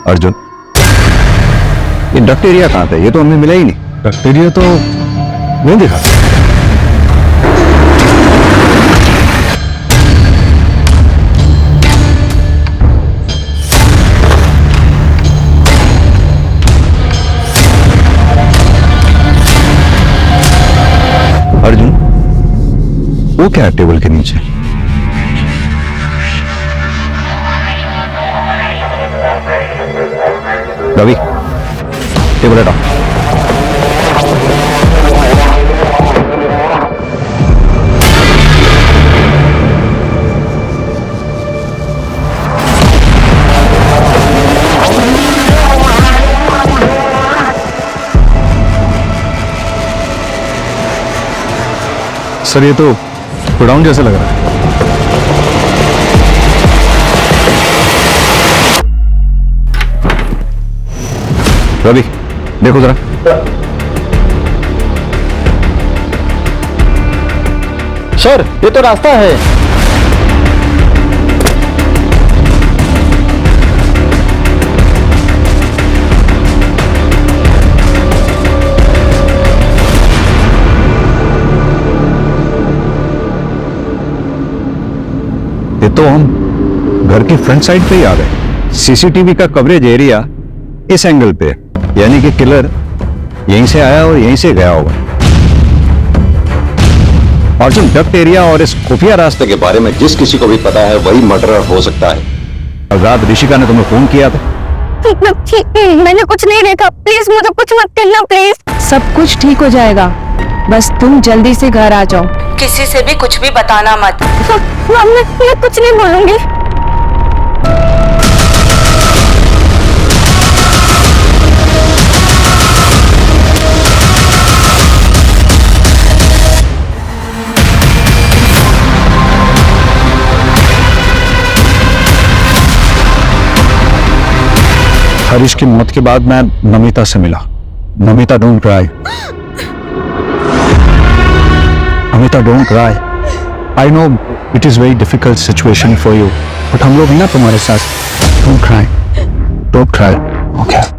अर्जुन, ये डक्ट एरिया कहां था? ये तो हमें मिला ही नहीं। डक्ट एरिया तो नहीं दिखा। अर्जुन, वो क्या है टेबल के नीचे? रवि, टेबल हटाओ। सर ये तो गोडाउन जैसा लग रहा है। रवि, देखो जरा। सर ये तो रास्ता है। ये तो हम घर की फ्रंट साइड पे ही आ गए। सीसीटीवी का कवरेज एरिया इस एंगल पे, यानी कि किलर यहीं से आया और यहीं से गया होगा। अर्जुन, डक्ट एरिया और इस खुफिया रास्ते के बारे में जिस किसी को भी पता है वही मर्डरर हो सकता है। और रात ऋषिका ने तुम्हें फोन किया था? मैंने कुछ नहीं देखा, प्लीज मुझे कुछ मत करना प्लीज। सब कुछ ठीक हो जाएगा, बस तुम जल्दी से घर आ जाओ। किसी से भी कुछ भी बताना मत। मैं कुछ नहीं बोलूंगी। हरीश की मौत के बाद मैं नमिता से मिला। Namita, don't cry. Namita, don't cry. I know it is very difficult situation for you, but हम लोग हैं ना तुम्हारे साथ। Don't cry, don't cry, okay?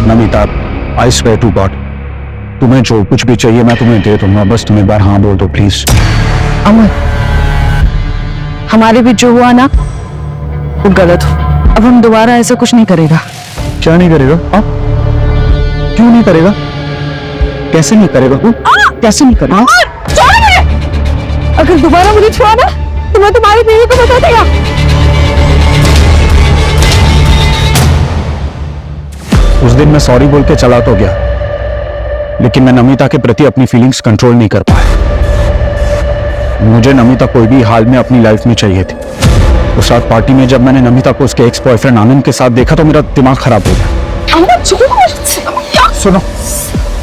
Namita, I swear to God, तुम्हें जो कुछ भी चाहिए मैं तुम्हें दे दूंगा, बस तुम एक बार हाँ बोल दो प्लीज। अमर, हमारे बीच जो हुआ ना वो गलत हो। अब हम दोबारा ऐसा कुछ नहीं करेगा। क्या नहीं करेगा? हाँ? क्यों नहीं करेगा? कैसे नहीं करेगा? कैसे नहीं करेगा? अगर दोबारा मुझे छुआ ना तो मैं तुम्हारी बीवी को बता देगा। उस दिन मैं सॉरी बोल के चला तो गया, लेकिन मैं नमिता के प्रति अपनी फीलिंग्स कंट्रोल नहीं कर पाया। मुझे नमिता कोई भी हाल में अपनी लाइफ में चाहिए थी। उस रात पार्टी में जब मैंने नमिता को उसके एक्स बॉयफ्रेंड आनंद के साथ देखा तो मेरा दिमाग खराब हो गया। सुनो,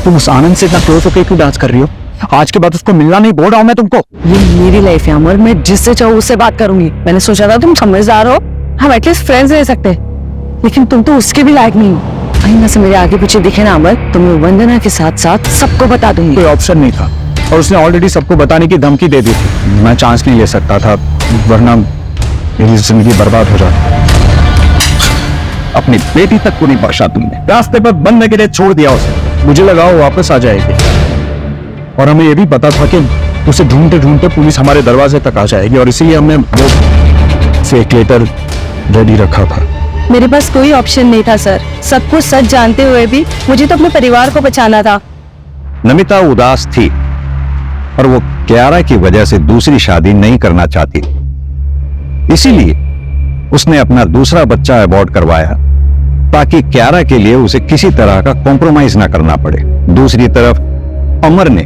तुम उस आनंद से इतना क्लोज होकर क्यों डांस कर रही हो? आज के बाद उसको मिलना नहीं बोल रहा हूं मैं तुमको। ये मेरी लाइफ है अमर, मैं जिससे चाहूँ उससे बात करूंगी। मैंने सोचा था तुम समझदार हो, हम एटलीस्ट फ्रेंड्स रह सकते, लेकिन तुम तो उसके भी लायक नहीं हो। आईना से मेरे आगे पीछे दिखे ना अमर, तो मैं वंदना के साथ साथ सबको बता दूंगी। कोई ऑप्शन नहीं था और उसने ऑलरेडी सबको बताने की धमकी दे दी थी। मैं चांस नहीं ले सकता था, वरना मेरी जिंदगी बर्बाद हो जाती। अपनी बेटी तक को नहीं बख्शा तुमने, रास्ते पर बनने के लिए छोड़ दिया उसे। मुझे लगा वो वापस आ जाएगी और हमें ये भी पता था कि उसे ढूंढते ढूंढते पुलिस हमारे दरवाजे तक आ जाएगी और इसीलिए हमने वो फेक लेटर रेडी रखा था। मेरे पास कोई ऑप्शन नहीं था सर। सब कुछ सच जानते हुए भी मुझे तो अपने परिवार को बचाना था। नमिता उदास थी और वो क्यारा की वजह से दूसरी शादी नहीं करना चाहती, इसीलिए उसने अपना दूसरा बच्चा अबॉर्ट करवाया ताकि क्यारा के लिए उसे किसी तरह का कॉम्प्रोमाइज ना करना पड़े। दूसरी तरफ अमर ने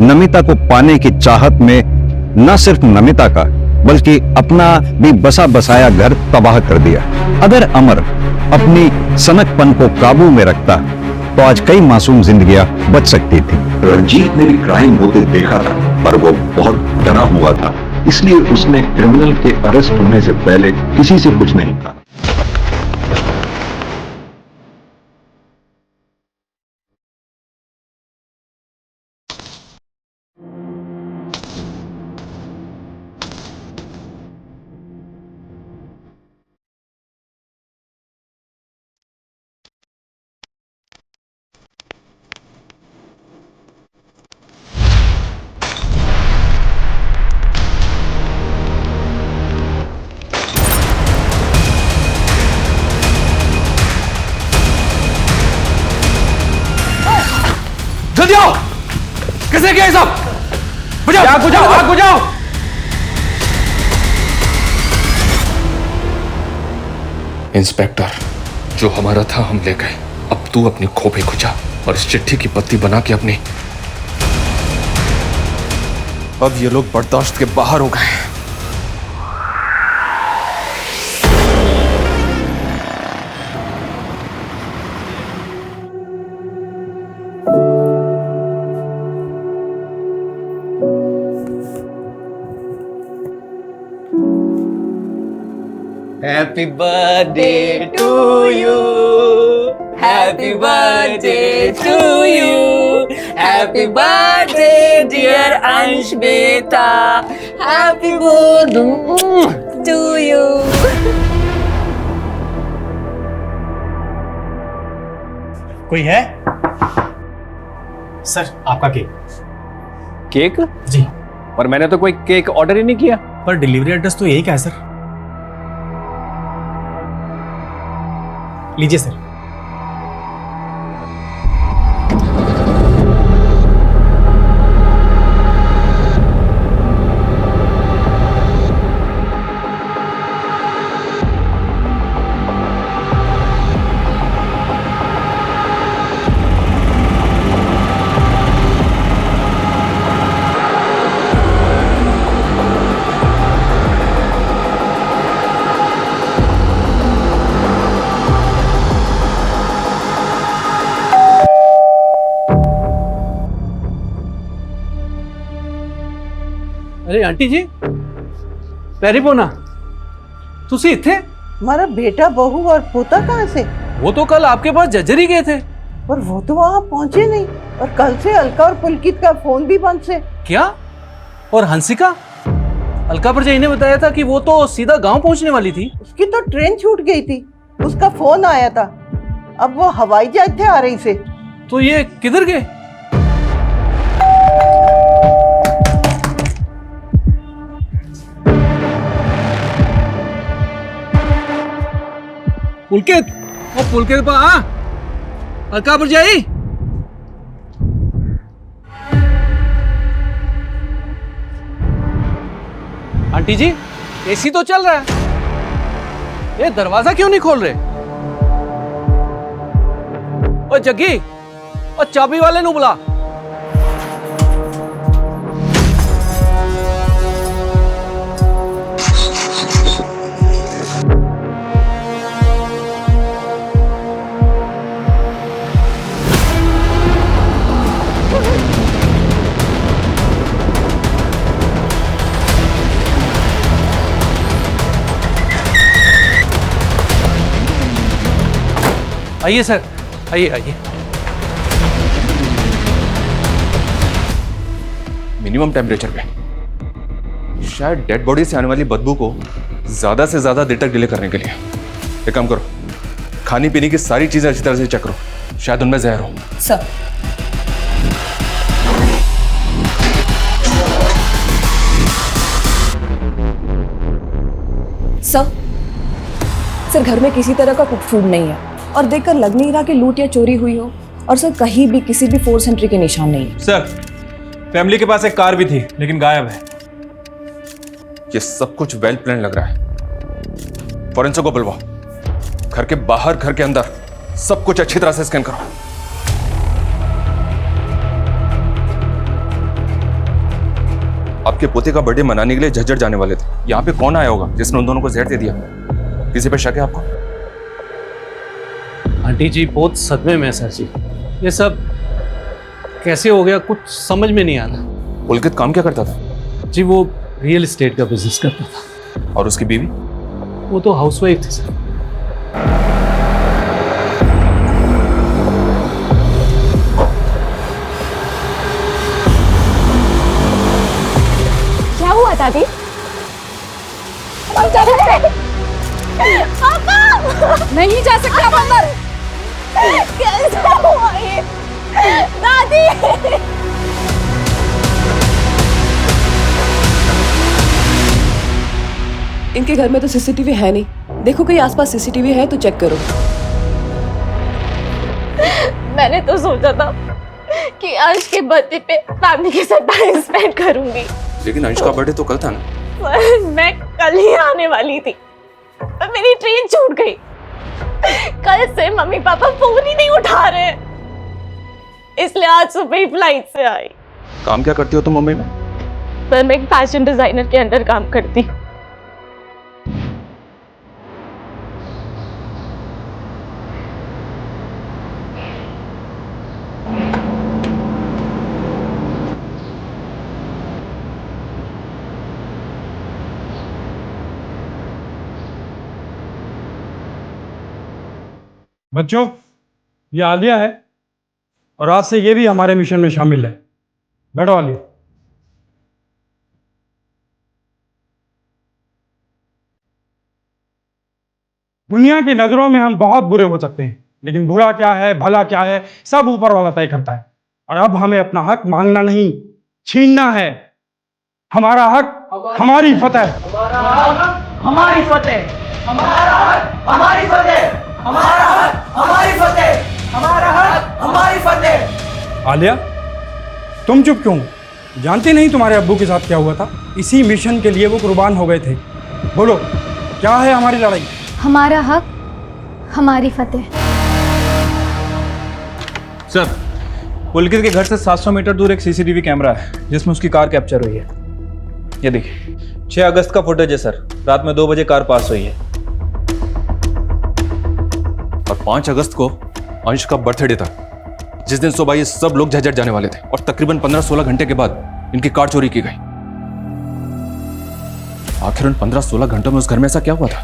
नमिता को पाने की चाहत में न सिर्फ नमिता का बल्कि अपना भी बसा बसाया घर तबाह कर दिया। अगर अमर अपनी सनकपन को काबू में रखता तो आज कई मासूम जिंदगियां बच सकती थी। रंजीत ने भी क्राइम होते देखा था, पर वो बहुत डरा हुआ था, इसलिए उसने क्रिमिनल के अरेस्ट होने से पहले किसी से कुछ नहीं कहा। जल्दी आओ, किसने किया ये सब? बुझाओ, आग बुझाओ, आग बुझाओ। इंस्पेक्टर, जो हमारा था हम ले गए, अब तू अपनी खोपड़ी खुजा और इस चिट्ठी की पत्ती बना के अपनी। अब ये लोग बर्दाश्त के बाहर हो गए। Happy birthday to you. Happy birthday to you. Happy birthday dear Ansh beta. Happy birthday to you. कोई है? सर आपका केक। केक? जी। पर मैंने तो कोई केक ऑर्डर ही नहीं किया। पर डिलीवरी एड्रेस तो यही का है सर। लीजिए सर। अरे आंटी जी, पैरी पोना तुसी इत्थे? हमारा बेटा बहू और पोता कहाँ से? वो तो कल आपके पास जजरी गए थे। पर वो तो वहाँ पहुँचे नहीं, और कल से अलका और पुलकित का फोन भी बंद से। क्या? और हंसिका? अलका परजाई ने बताया था कि वो तो सीधा गांव पहुंचने वाली थी। उसकी तो ट्रेन छूट गई थी, उसका फोन आया था। अब वो हवाई जहाज थे आ रही से। तो ये किधर गए? पुलकित, वो पुलकित पा अलका परजाई। आंटी जी, एसी तो चल रहा है, ये दरवाजा क्यों नहीं खोल रहे? ओ जग्गी, ओ चाबी वाले नु बुला। आइए सर, आइए आइए। मिनिमम टेम्परेचर पे, शायद डेड बॉडी से आने वाली बदबू को ज्यादा से ज्यादा देर तक डिले करने के लिए। एक काम करो, खाने पीने की सारी चीजें अच्छी तरह से चेक करो, शायद उनमें जहर हो। सर सर घर में किसी तरह का कुक फूड नहीं है और देखकर लग नहीं रहा कि लूट या चोरी हुई हो। और सर कहीं भी किसी भी फोर्स एंट्री के निशान नहीं है। सर फैमिली के पास एक कार भी थी लेकिन गायब है। ये सब कुछ वेल प्लान लग रहा है। फॉरेंसिक को बुलवाओ, घर के बाहर घर के अंदर सब कुछ अच्छी तरह से स्कैन करो। आपके पोते का बर्थडे मनाने के लिए झज्जर जाने वाले थे। यहाँ पे कौन आया होगा जिसने उन दोनों को जहर दे दिया? किसी पे शक है आपको? आंटी जी बहुत सदमे में है सर जी। ये सब कैसे हो गया कुछ समझ में नहीं आ रहा। पुलकित काम क्या करता था? जी वो रियल एस्टेट का बिजनेस करता था। और उसकी बीवी? वो तो हाउसवाइफ थी सर। क्या हुआ दादी? हम जा सकते? पापा! नहीं जा सकते आप अंदर। कैसे हुआ ये? दादी! इनके घर में तो सीसीटीवी है नहीं। देखो कहीं आसपास सीसीटीवी है तो चेक करो। मैंने तो सोचा था कि अंश के बर्थडे पे फैमिली के साथ टाइम स्पेंड करूंगी। लेकिन अंश का बर्थडे तो कल था ना? मैं कल ही आने वाली थी पर मेरी ट्रेन छूट गई। कल से मम्मी पापा फोन ही नहीं उठा रहे, इसलिए आज सुबह ही फ्लाइट से आई। काम क्या करती हो तुम मुंबई में? पर मैं एक फैशन डिजाइनर के अंडर काम करती। बच्चों ये आलिया है और आज से ये भी हमारे मिशन में शामिल है। बैठो आलिया। दुनिया की नजरों में हम बहुत बुरे हो सकते हैं लेकिन बुरा क्या है भला क्या है सब ऊपर वाला तय करता है। और अब हमें अपना हक मांगना नहीं छीनना है। हमारा हक हमारी फतेह। हमारी फतेह। हमारा हक हमारी फतेह। हमारा हक हमारी फतेह। हमारा हक हमारी फतेह। आलिया तुम चुप क्यों? जानती नहीं तुम्हारे अब्बू के साथ क्या हुआ था? इसी मिशन के लिए वो कुर्बान हो गए थे। बोलो क्या है हमारी लड़ाई? हमारा हक हमारी फतेह। सर पुलकित के घर से 700 मीटर दूर एक सीसीटीवी कैमरा है जिसमें उसकी कार कैप्चर हुई है। ये देखिए 6 अगस्त का फुटेज है सर। रात में 2 बजे कार पास हुई है। और 5 अगस्त को अंश का बर्थडे था, जिस दिन सुबह ये सब लोग झज्जर जाने वाले थे और तकरीबन 15-16 घंटे के बाद इनकी कार चोरी की गई। आखिर उन 15-16 घंटों में उस घर में ऐसा क्या हुआ था?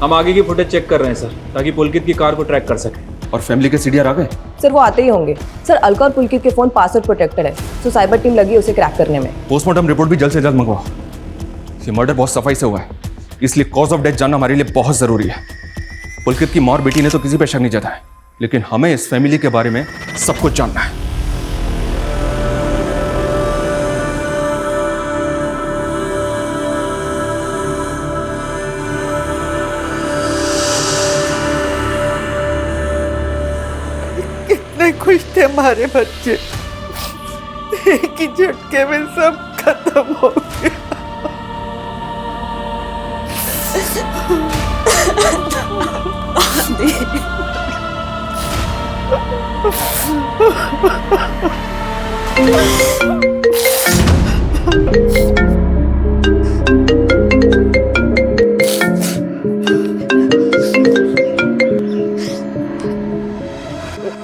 हम आगे की फुटेज चेक कर रहे हैं सर ताकि पुलकित की कार को ट्रैक कर सके। और फैमिली के सीडीआर आ गए? सर वो आते ही होंगे। सर अलका और पुलकित के फोन पासवर्ड प्रोटेक्टेड है तो साइबर टीम लगी है उसे क्रैक करने में। पोस्टमार्टम रिपोर्ट भी जल्द से जल्द मंगवाओ। ये मर्डर बहुत सफाई से हुआ है इसलिए कॉज ऑफ डेथ जानना हमारे लिए बहुत जरूरी है। पुलकित की माँ और बेटी ने तो किसी पे शक नहीं जताया लेकिन हमें इस फैमिली के बारे में सब कुछ जानना है। कितने खुश थे हमारे बच्चे, एक ही झटके में सब खत्म हो गया।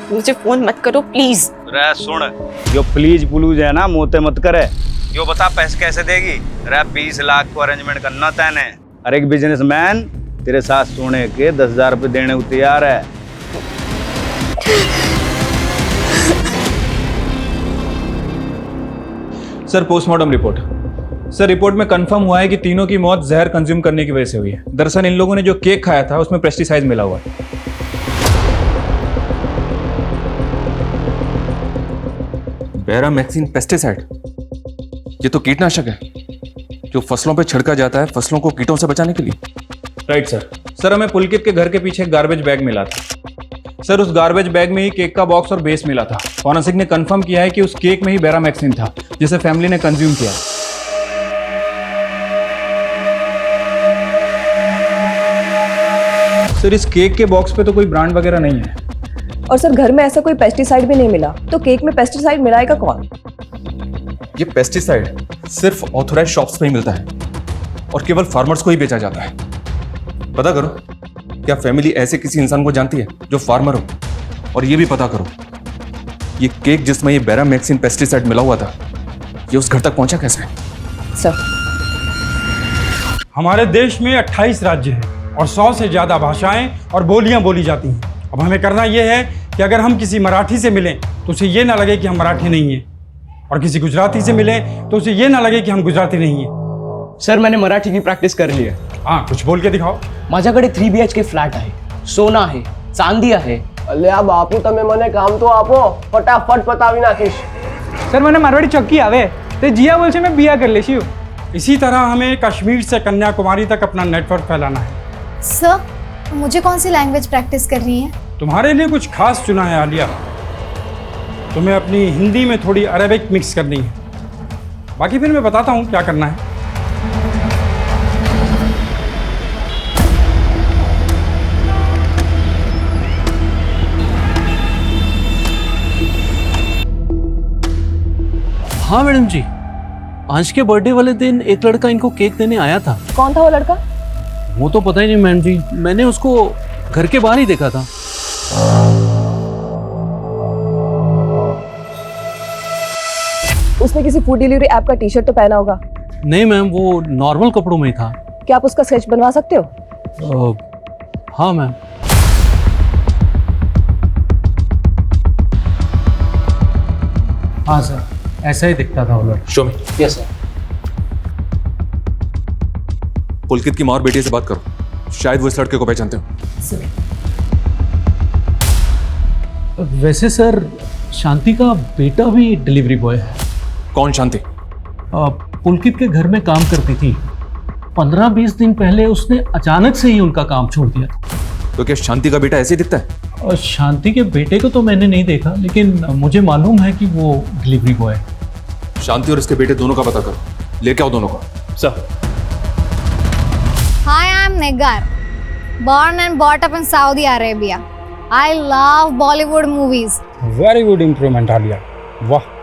मुझे फोन मत करो प्लीज। रे सुन, यो प्लीज पुलूज है ना मोते मत करे। यो बता पैसे कैसे देगी? रे 20 लाख को अरेंजमेंट करना तैने। अरे एक बिजनेसमैन तेरे साथ सोने के 10,000 रुपए देने को तैयार है। Sir postmortem report. Sir report में कंफर्म हुआ है कि तीनों की मौत जहर कंज्यूम करने की वजह से हुई है। दरअसल इन लोगों ने जो केक खाया था उसमें पेस्टिसाइड मिला हुआ है। बेरामैक्सिन पेस्टिसाइड, ये तो कीटनाशक है जो फसलों पे छिड़का जाता है फसलों को कीटों से बचाने के लिए। Right sir. सर हमें पुलकित के घर के पीछे एक गार्बेज बैग मिला था। सर उस गार्बेज बैग में ही केक का बॉक्स और बेस मिला था। फॉरेंसिक ने कंफर्म किया है कि उस केक में ही बेरामैक्सिन था जिसे फैमिली ने कंज्यूम किया। सर इस केक के बॉक्स पे तो कोई ब्रांड वगैरह नहीं है। और सर घर में ऐसा कोई पेस्टिसाइड भी नहीं मिला, तो केक में पेस्टिसाइड मिलाएगा कौन? ये पेस्टिसाइड सिर्फ ऑथोराइज शॉप्स पे ही मिलता है और केवल फार्मर्स को ही बेचा जाता है। पता करो, क्या फैमिली ऐसे किसी इंसान को जानती है जो फार्मर हो? और ये भी पता करो, ये केक जिसमें ये बेरामैक्सिन पेस्टिसाइड मिला हुआ था, ये उस घर तक पहुंचा कैसे? सर हमारे देश में 28 राज्य हैं और 100 से ज़्यादा भाषाएं और बोलियां बोली जाती हैं। अब हमें करना यह है कि अगर हम किसी मराठी से मिलें तो उसे ये ना लगे कि हम मराठी नहीं हैं, और किसी गुजराती से मिलें तो उसे ये ना लगे कि हम गुजराती नहीं हैं। सर मैंने मराठी की प्रॅक्टिस करली आहे. हाँ, कुछ बोल के दिखाओ. माझ्याकडे 3 BHK फ्लॅट आहे, सोना आहे, चांदी आहे. અલ્યા બાપુ તમે મને કામ તો આપો, ફટાફટ પતાવી નાખીશ. सर मैंने मारवाड़ी चौकी आवे तो जिया बोल से मैं बिया कर लेती हूँ. इसी तरह हमें कश्मीर से कन्याकुमारी तक अपना नेटवर्क फैलाना है. सर मुझे कौन सी लैंग्वेज प्रैक्टिस करनी है? तुम्हारे लिए कुछ खास चुना है आलिया. तुम्हें अपनी हिंदी में थोड़ी अरेबिक मिक्स करनी है. बाकी फिर मैं बताता हूँ क्या करना है. हाँ मैडम जी, आज के बर्थडे वाले दिन एक लड़का इनको केक देने आया था. कौन था वो लड़का? वो तो पता ही नहीं मैडम जी, मैंने उसको घर के बाहर ही देखा था. उसने किसी फूड डिलीवरी ऐप का टी-शर्ट तो पहना होगा. नहीं मैम, वो नॉर्मल कपड़ों में ही था. क्या आप उसका स्केच बनवा सकते हो? हाँ मैम. हाँ सर, ऐसा ही दिखता था वो लड़का. शो में. Yes sir. पुलकित की माँ और बेटी से बात करो, शायद वो इस लड़के को पहचानते हो. वैसे सर, शांति का बेटा भी डिलीवरी बॉय है. कौन शांति? पुलकित के घर में काम करती थी. 15-20 दिन पहले उसने अचानक से ही उनका काम छोड़ दिया था. तो क्या शांति का बेटा ऐसे ही दिखता है? और शांति के बेटे को तो मैंने नहीं देखा, लेकिन मुझे मालूम है कि वो डिलीवरी बॉय है. शांति और इसके बेटे दोनों का पता करो, लेके आओ दोनों को. Sir. Hi, I'm Negar. Born and brought up in Saudi Arabia. I love Bollywood movies. Very good improvement Alia. वाह.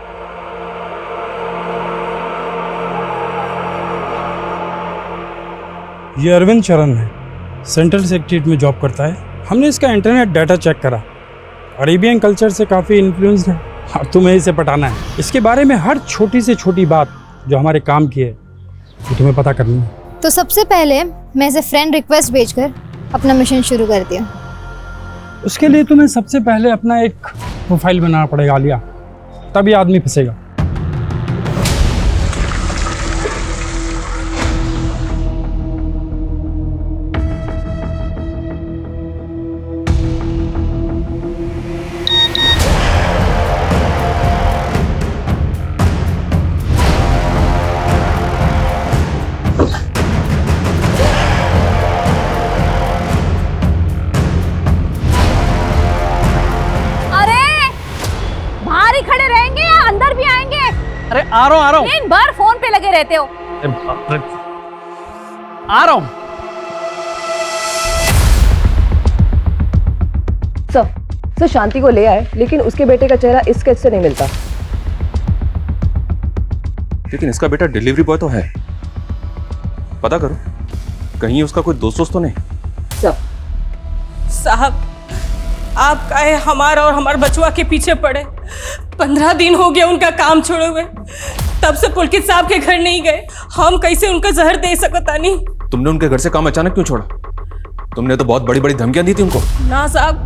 ये अरविंद चरण है, सेंट्रल सेक्रेटरीट में जॉब करता है. हमने इसका इंटरनेट डाटा चेक करा, अरेबियन कल्चर से काफ़ी इन्फ्लुएंस्ड है. अब तुम्हें इसे पटाना है. इसके बारे में हर छोटी से छोटी बात जो हमारे काम की है वो तुम्हें पता करनी है. तो सबसे पहले मैं इसे फ्रेंड रिक्वेस्ट भेजकर अपना मिशन शुरू करती हूँ. उसके लिए तुम्हें सबसे पहले अपना एक प्रोफाइल बनाना पड़ेगा आलिया, तभी आदमी फंसेगा. आ रहा हूँ. दिन भर फोन पे लगे रहते हो. आ रहा हूँ. सर शांति को ले आए, लेकिन उसके बेटे का चेहरा इस स्केच से नहीं मिलता. लेकिन इसका बेटा डिलीवरी बॉय तो है. पता करो, कहीं उसका कोई दोस्त तो नहीं. साहब, आप काहे हमारा और हमारे बचवा के पीछे पड़े? 15 दिन हो गया उनका काम छोड़े हुए. तब से पुलकित साहब के घर नहीं गए. हम कैसे उनका जहर दे सकता नहीं. तुमने उनके घर से काम अचानक क्यों छोड़ा? तुमने तो बहुत बड़ी बड़ी धमकियां दी थी उनको. ना साहब,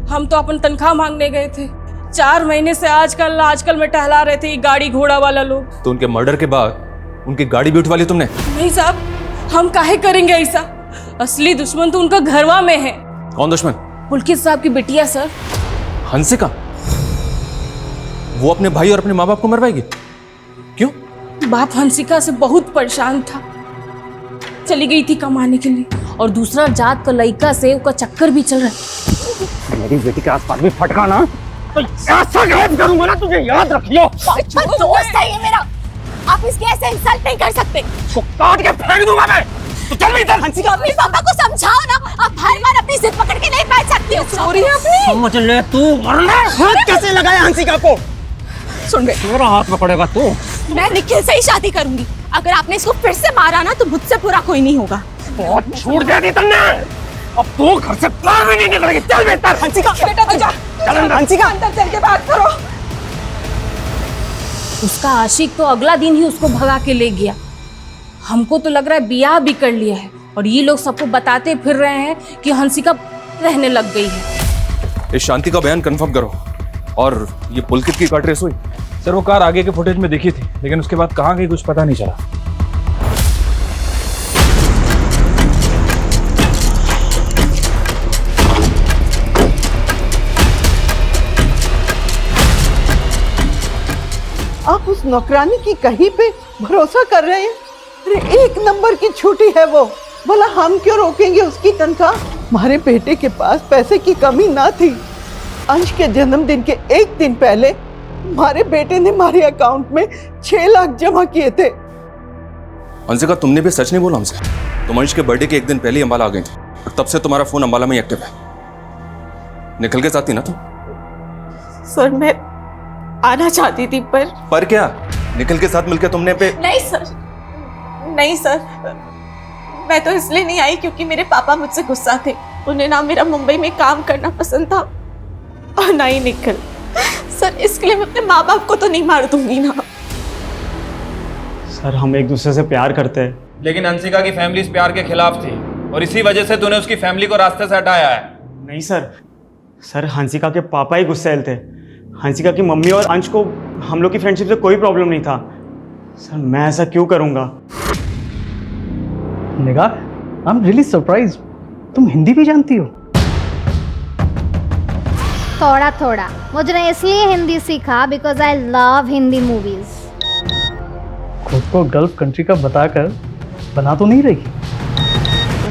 हम तो अपन तनख्वाह मांगने गए थे। 4 महीने से आजकल में टहला रहे थे ये गाड़ी घोड़ा वाला लोग। तो उनके मर्डर के बाद उनकी गाड़ी भी उठवा ली तुमने? नहीं साहब, हम काहे करेंगे ऐसा? असली दुश्मन तो उनका घरवा में है। कौन दुश्मन? पुलकित साहब की बिटिया सर, हंसिका। वो अपने भाई और अपने माँ बाप को मरवाएगी? क्यों? बाप हंसिका से बहुत परेशान था, चली गई थी कमाने के लिए, और दूसरा जात का लड़का से उसका चक्कर भी चल रहा है। मेरी बेटी के आसपास भी फटका ना तो ऐसा गायब करूंगा ना, तुझे याद रखियो। दोस्त है ये मेरा, आप इसके ऐसे इंसल्ट नहीं कर सकते। इसको काट के फेंक दूंगा मैं। तो चल इधर। हंसिका, अपने पापा को समझाओ ना, आप हर बार अपनी जिद पकड़ के नहीं बैठ सकती हो। सॉरी अपनी। समझ ले तू, वरना हाथ कैसे लगाया हंसिका को? सुन बे, मेरा हाथ पकड़ेगा तू। मैं निखिल से ही शादी करूंगी। अगर आपने इसको फिर से मारा ना तो मुझसे बुरा कोई नहीं होगा। बहुत छूट दे दी तुमने, अब तू घर से बाहर भी नहीं निकलेगी। चल बेटा। हंसिका बेटा तू जा। चल हंसिका, अंदर चल के बात करो। उसका आशिक तो अगला दिन ही उसको भगा के ले गया। हमको तो लग रहा है ब्याह भी कर लिया है, और ये लोग सबको बताते फिर रहे हैं कि हंसिका रहने लग गई है। इस शांति का बयान कंफर्म करो। और ये पुलकित की काट रेस हुई? सर वो कार आगे के फुटेज में दिखी थी, लेकिन उसके बाद कहाँ गई कुछ पता नहीं चला। आप उस नौकरानी की कहीं पे भरोसा कर रहे हैं? अरे 1 नंबर की छुट्टी है वो, बोला हम क्यों रोकेंगे उसकी तनख्वाह? हमारे बेटे के पास पैसे की कमी ना थी। अंश के जन्मदिन के 1 दिन पहले हमारे बेटे ने हमारे अकाउंट में 6 लाख जमा किए थे। हंसिका, तुमने भी सच नहीं बोला हमसे। तुम अंश के बर्थडे के 1 दिन पहले ही अंबाला आ गई थी, और तब से तुम्हारा फोन अंबाला में ही एक्टिव है। निखिल के साथ थी ना तुम? सर मैं आना चाहती थी पर क्या निखिल के साथ मिलकर तुमने पे? नहीं सर, मैं तो इसलिए नहीं आई क्योंकि मेरे पापा मुझसे गुस्सा थे। उन्हें ना मेरा मुंबई में काम करना पसंद था और ना ही निखिल। सर इसके लिए मैं अपने माँ बाप को तो नहीं मार दूंगी ना। सर हम एक दूसरे से प्यार करते हैं। लेकिन हंसिका की फैमिली इस प्यार के खिलाफ थी, और इसी वजह से तूने उसकी फैमिली को रास्ते से हटाया है। नहीं सर हंसिका के पापा ही गुस्सैल थे। हंसिका की मम्मी और अंश को हम लोग की फ्रेंडशिप से कोई प्रॉब्लम नहीं था। सर मैं ऐसा क्यों करूंगा? निगाह, आई एम रियली सरप्राइज, तुम हिंदी भी जानती हो? थोड़ा थोड़ा। मुझे ने इसलिए हिंदी सीखा because I love Hindi movies. खुद को गल्फ कंट्री का बताकर बना तो नहीं रही?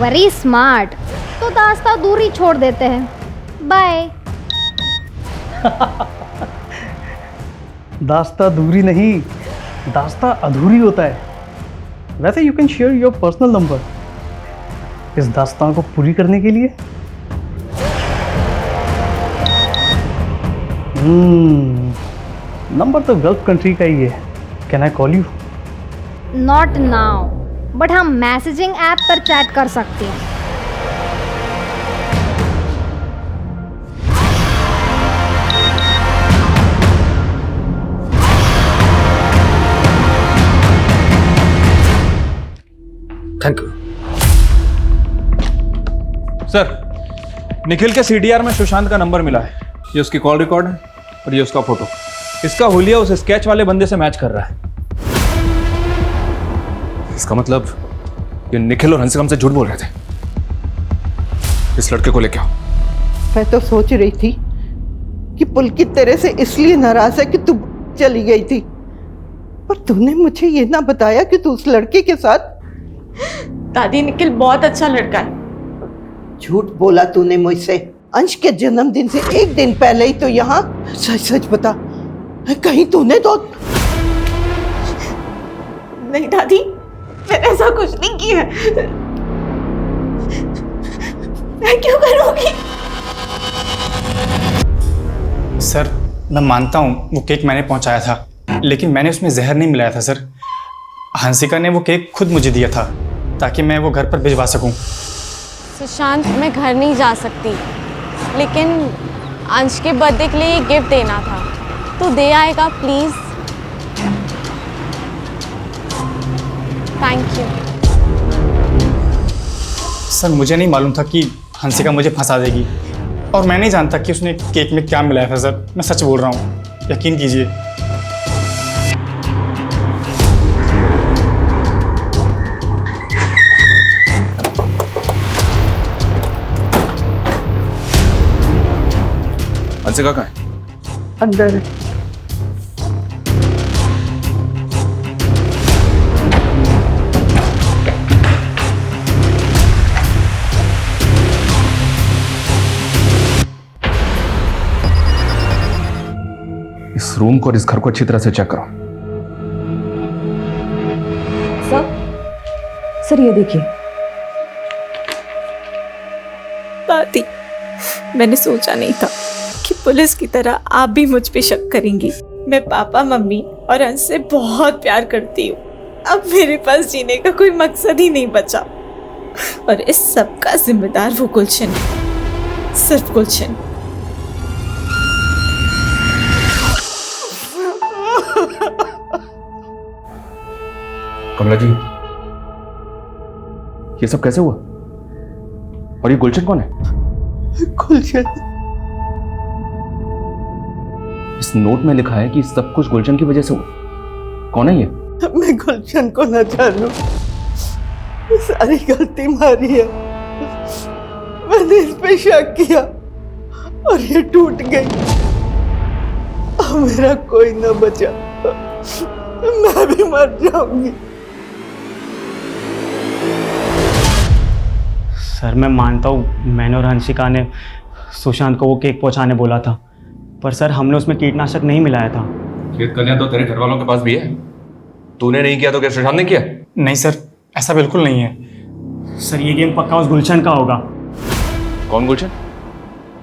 Very smart. तो दास्ता दूरी छोड़ देते हैं। बाय। दास्ता दूरी नहीं, दास्ता अधूरी होता है। वैसे you can share your personal number इस दास्तान को पूरी करने के लिए। नंबर तो गल्फ कंट्री का ही है। Can I call you? Not now, but हम मैसेजिंग ऐप पर चैट कर सकते हैं। Thank you sir. निखिल के सीडीआर में सुशांत का नंबर मिला है। ये उसकी कॉल रिकॉर्ड है और ये उसका फोटो। इसका हुलिया उस स्केच वाले बंदे से मैच कर रहा है। इसका मतलब ये निखिल और हंसिका हमसे झूठ बोल रहे थे। इस लड़के को लेके आओ। मैं तो सोच रही थी कि पुलकित तेरे से इसलिए नाराज है कि तू चली गई थी, पर तूने मुझे ये ना बताया कि तू उस लड़के के साथ। दादी निखिल बहुत अच्छा लड़का है। झूठ बोला तूने मुझसे। अंश के जन्मदिन से 1 दिन पहले ही तो यहाँ। सच सच बता, कहीं तूने तो नहीं दादी, मैंने ऐसा कुछ नहीं किया। मैं क्यों करूंगी? सर मैं मानता हूँ वो केक मैंने पहुँचाया था, लेकिन मैंने उसमें जहर नहीं मिलाया था सर। हंसिका ने वो केक खुद मुझे दिया था ताकि मैं वो घर पर भिजवा सकूं। सुशांत, मैं घर नहीं जा सकती, लेकिन अंश के बर्थडे के लिए गिफ्ट देना था, तो दे आएगा प्लीज? Thank you. सर मुझे नहीं मालूम था कि हंसिका मुझे फंसा देगी। और मैं नहीं जानता कि उसने केक में क्या मिलाया था सर, मैं सच बोल रहा हूँ, यकीन कीजिए। हंसिका कहाँ है? अंदर। इस रूम को और इस घर को अच्छी तरह से चेक करो। सर ये देखिए। दादी, मैंने सोचा नहीं था कि पुलिस की तरह आप भी मुझ पे शक करेंगी। मैं पापा, मम्मी और अंश से बहुत प्यार करती हूँ। अब मेरे पास जीने का कोई मकसद ही नहीं बचा और इस सब का जिम्मेदार वो गुलशन है, सिर्फ गुलशन। कमला जी, ये सब कैसे हुआ? और ये गुलशन कौन है? गुलशन, इस नोट में लिखा है कि सब कुछ गुलशन की वजह से हुआ। कौन है ये? मैं गुलशन को न जानूं, सारी गलती मारी है। मैंने इस पे शक किया और ये टूट गई। अब मेरा कोई न बचा, मैं भी मर जाऊंगी। सर मैं मानता हूँ मैंने और हंसिका ने सुशांत को वो केक पहुंचाने बोला था, पर सर हमने उसमें कीटनाशक नहीं मिलाया था। खेत कन्या तो तेरे घर वालों के पास भी है। तूने नहीं किया तो क्या सुशांत ने किया? नहीं सर, ऐसा बिल्कुल नहीं है। सर ये गेम पक्का उस गुलशन का होगा। कौन गुलशन?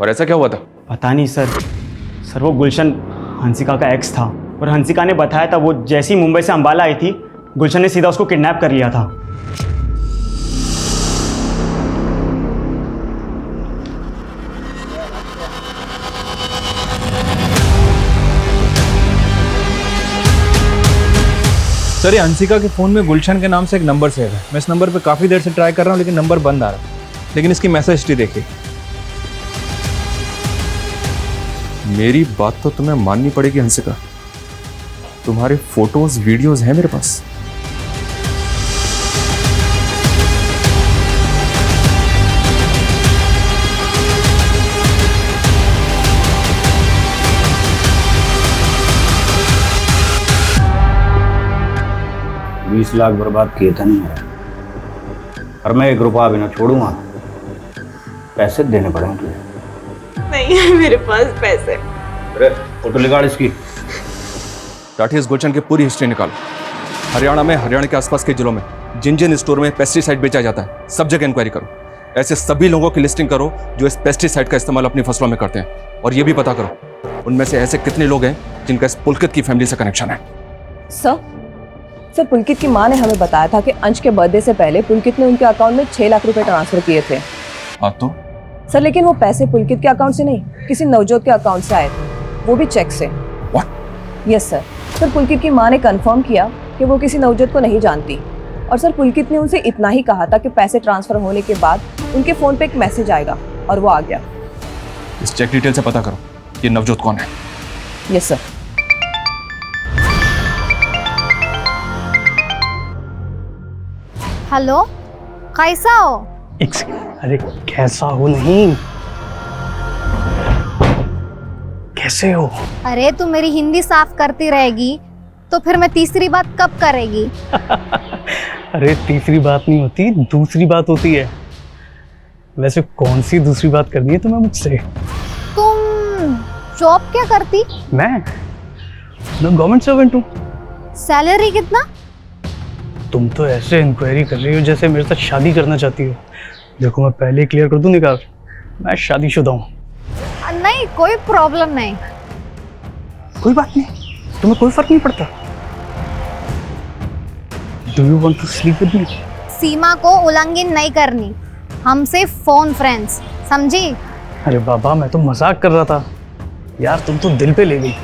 और ऐसा क्या हुआ था? पता नहीं सर वो गुलशन हंसिका का एक्स था और हंसिका ने बताया था वो जैसी मुंबई से अंबाला आई थी, गुलशन ने सीधा उसको किडनैप कर लिया था। सर ये हंसिका के फ़ोन में गुलशन के नाम से एक नंबर सेव है। मैं इस नंबर पे काफ़ी देर से ट्राई कर रहा हूँ लेकिन नंबर बंद आ रहा है। लेकिन इसकी मैसेज हिस्ट्री देखिए। मेरी बात तो तुम्हें माननी पड़ेगी हंसिका, तुम्हारे फोटोज वीडियोज हैं मेरे पास। $20 लाख बर्बाद किए थे नहीं और मैं 1 रुपया भी ना छोड़ूंगा। पैसे देने पड़ेंगे तुझे। नहीं है मेरे पास पैसे। अरे फोटो निकाल इसकी। टाटी इस गुलशन की पूरी हिस्ट्री निकालो। हरियाणा में, हरियाणा के आसपास के जिलों में जिन जिन स्टोर में पेस्टिसाइड बेचा जाता है सब जगह इंक्वायरी करो। ऐसे सभी लोगों की लिस्टिंग करो जो इस पेस्टिसाइड का इस्तेमाल अपनी फसलों में करते हैं और ये भी पता करो उनमें से ऐसे कितने लोग हैं जिनका इस पुलकित की फैमिली से कनेक्शन है। सर पुलकित की माँ ने हमें बताया था कि अंश के बर्थडे से पहले पुलकित ने उनके अकाउंट में 6 लाख रुपए ट्रांसफर किए थे। हाँ तो? सर लेकिन वो पैसे पुलकित के अकाउंट से नहीं, किसी नवजोत के अकाउंट से आए थे, वो भी चेक से। यस सर पुलकित की माँ ने कंफर्म किया कि वो किसी नवजोत को नहीं जानती और सर पुलकित ने उनसे इतना ही कहा था कि पैसे ट्रांसफर होने के बाद उनके फोन पे एक मैसेज आएगा और वो आ गया। इस चेक डिटेल से पता करो ये नवजोत कौन है। Yes sir. हेलो, कैसा हो? अरे कैसा हो नहीं, कैसे हो? अरे तू मेरी हिंदी साफ करती रहेगी तो फिर मैं तीसरी बात कब करेगी? अरे तीसरी बात नहीं होती, दूसरी बात होती है। वैसे कौन सी दूसरी बात करनी है तुम्हें मुझसे? तुम जॉब क्या करती? मैं गवर्नमेंट सर्वेंट हूँ। सैलरी कितना? तुम तो ऐसे इंक्वायरी कर रही हो जैसे मेरे साथ शादी करना चाहती हो। देखो मैं पहले क्लियर कर दूं निकाल, मैं शादीशुदा हूँ। नहीं कोई प्रॉब्लम नहीं। कोई बात नहीं, तुम्हें कोई फर्क नहीं पड़ता। Do you want to sleep with me? सीमा को उल्लंघन नहीं करनी, हम सिर्फ फोन फ्रेंड्स, समझी? अरे बाबा मैं तो मजाक कर रहा था यार, तुम तो दिल पे ले गई।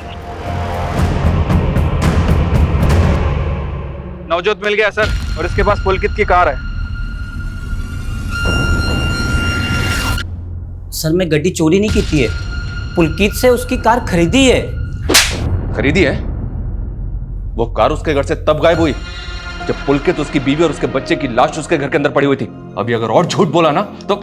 नवजोत मिल गया सर और इसके पास पुलकित की कार है। सर मैं गड्डी चोरी नहीं की है, पुलकित से उसकी कार खरीदी है। खरीदी है? वो कार उसके घर से तब गायब हुई जब पुलकित, उसकी बीवी और उसके बच्चे की लाश उसके घर के अंदर पड़ी हुई थी। अभी अगर और झूठ बोला ना तो।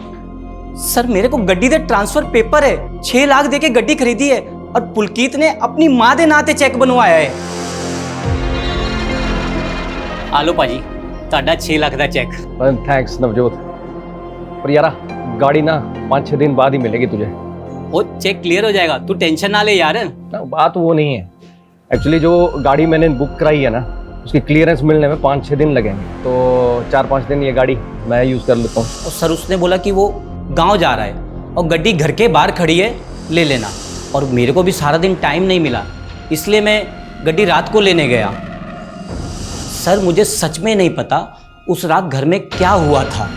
सर मेरे को गड्डी दे ट्रांसफर पेपर है, 6 लाख दे के गड्डी खरीदी है और पुलकित ने अपनी मां दे नाते चेक बनवाया है। आलो पाजी, ताड़ा 6 लाख का चेक। थैंक्स नवजोत, पर यार गाड़ी ना 5-6 दिन बाद ही मिलेगी तुझे। वो चेक क्लियर हो जाएगा, तू टेंशन ना ले यार। बात वो नहीं है, एक्चुअली जो गाड़ी मैंने बुक कराई है ना उसकी क्लियरेंस मिलने में 5-6 दिन लगेंगे, तो 4-5 दिन ये गाड़ी मैं यूज़ कर लेता हूँ। और सर उसने बोला कि वो गांव जा रहा है और गड्डी घर के बाहर खड़ी है, ले लेना। और मेरे को भी सारा दिन टाइम नहीं मिला, इसलिए मैं गड्डी रात को लेने गया। सर मुझे सच में नहीं पता उस रात घर में क्या हुआ था।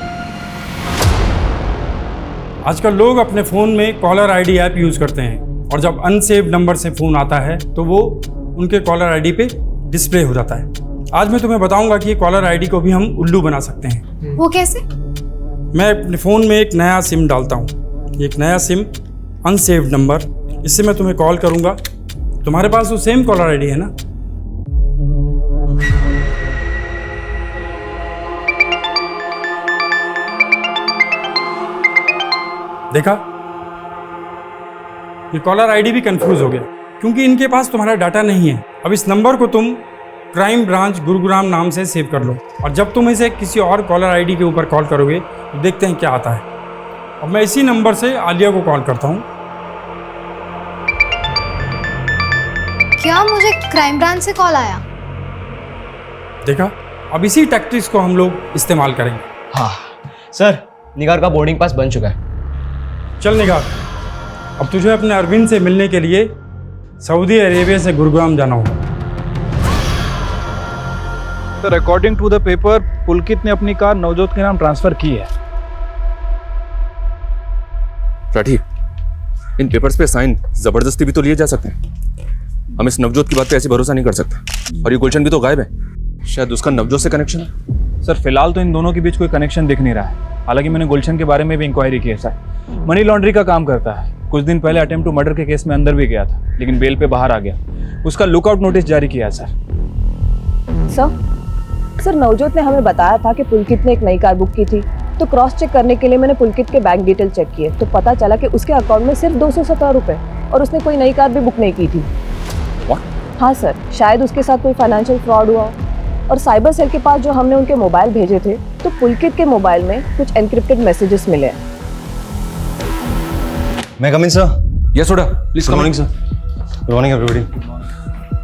आजकल लोग अपने फ़ोन में कॉलर आईडी ऐप यूज़ करते हैं और जब अनसेव्ड नंबर से फ़ोन आता है तो वो उनके कॉलर आईडी पे डिस्प्ले हो जाता है। आज मैं तुम्हें बताऊंगा कि ये कॉलर आईडी को भी हम उल्लू बना सकते हैं। वो कैसे? मैं अपने फ़ोन में एक नया सिम डालता हूँ, एक नया सिम अनसेव्ड नंबर, इससे मैं तुम्हें कॉल करूँगा। तुम्हारे पास वो सेम कॉलर आईडी है ना? देखा, ये कॉलर आईडी भी कंफ्यूज हो गया क्योंकि इनके पास तुम्हारा डाटा नहीं है। अब इस नंबर को तुम क्राइम ब्रांच गुरुग्राम नाम से सेव कर लो और जब तुम इसे किसी और कॉलर आईडी के ऊपर कॉल करोगे तो देखते हैं क्या आता है। अब मैं इसी नंबर से आलिया को कॉल करता हूँ। क्या मुझे क्राइम ब्रांच से कॉल आया? देखा, अब इसी टैक्टिक्स को हम लोग इस्तेमाल करेंगे। हाँ सर, निगार का बोर्डिंग पास बन चुका है। चल निगार, अब तुझे अपने अरविंद से मिलने के लिए सऊदी अरेबिया से गुरुग्राम जाना होगा। Sir according to the paper Pulkit ने अपनी कार नवजोत के नाम ट्रांसफर की है। राठी, इन पेपर्स पे साइन जबरदस्ती भी तो लिए जा सकते हैं। हम इस नवजोत की बात पे ऐसे भरोसा नहीं कर सकते। और ये गुलशन भी तो गायब है, शायद उसका नवजोत से कनेक्शन है। सर फिलहाल तो इन दोनों के बीच कोई कनेक्शन दिख नहीं रहा है। हालांकि मैंने गुलशन के बारे में भी इंक्वायरी की है सर। मनी लॉन्ड्री का काम करता है, कुछ दिन पहले अटेम्प्ट टू मर्डर के केस में अंदर भी गया था लेकिन बेल पे बाहर आ गया। उसका लुकआउट नोटिस जारी किया है सर। सर नवजोत ने हमें बताया था कि पुलकित ने एक नई कार बुक की थी, तो क्रॉस चेक करने के लिए मैंने पुलकित के बैंक डिटेल चेक किए तो पता चला कि उसके अकाउंट में सिर्फ 217 रुपए और उसने कोई नई कार भी बुक नहीं की थी। हाँ सर, शायद उसके साथ कोई फाइनेंशियल फ्रॉड हुआ। और साइबर सेल के पास जो हमने उनके मोबाइल भेजे थे तो पुलकित के मोबाइल में कुछ एनक्रिप्टेड मैसेजेस मिले। मैं कम इन सर? यस सोडा, please come morning sir. Good morning everybody.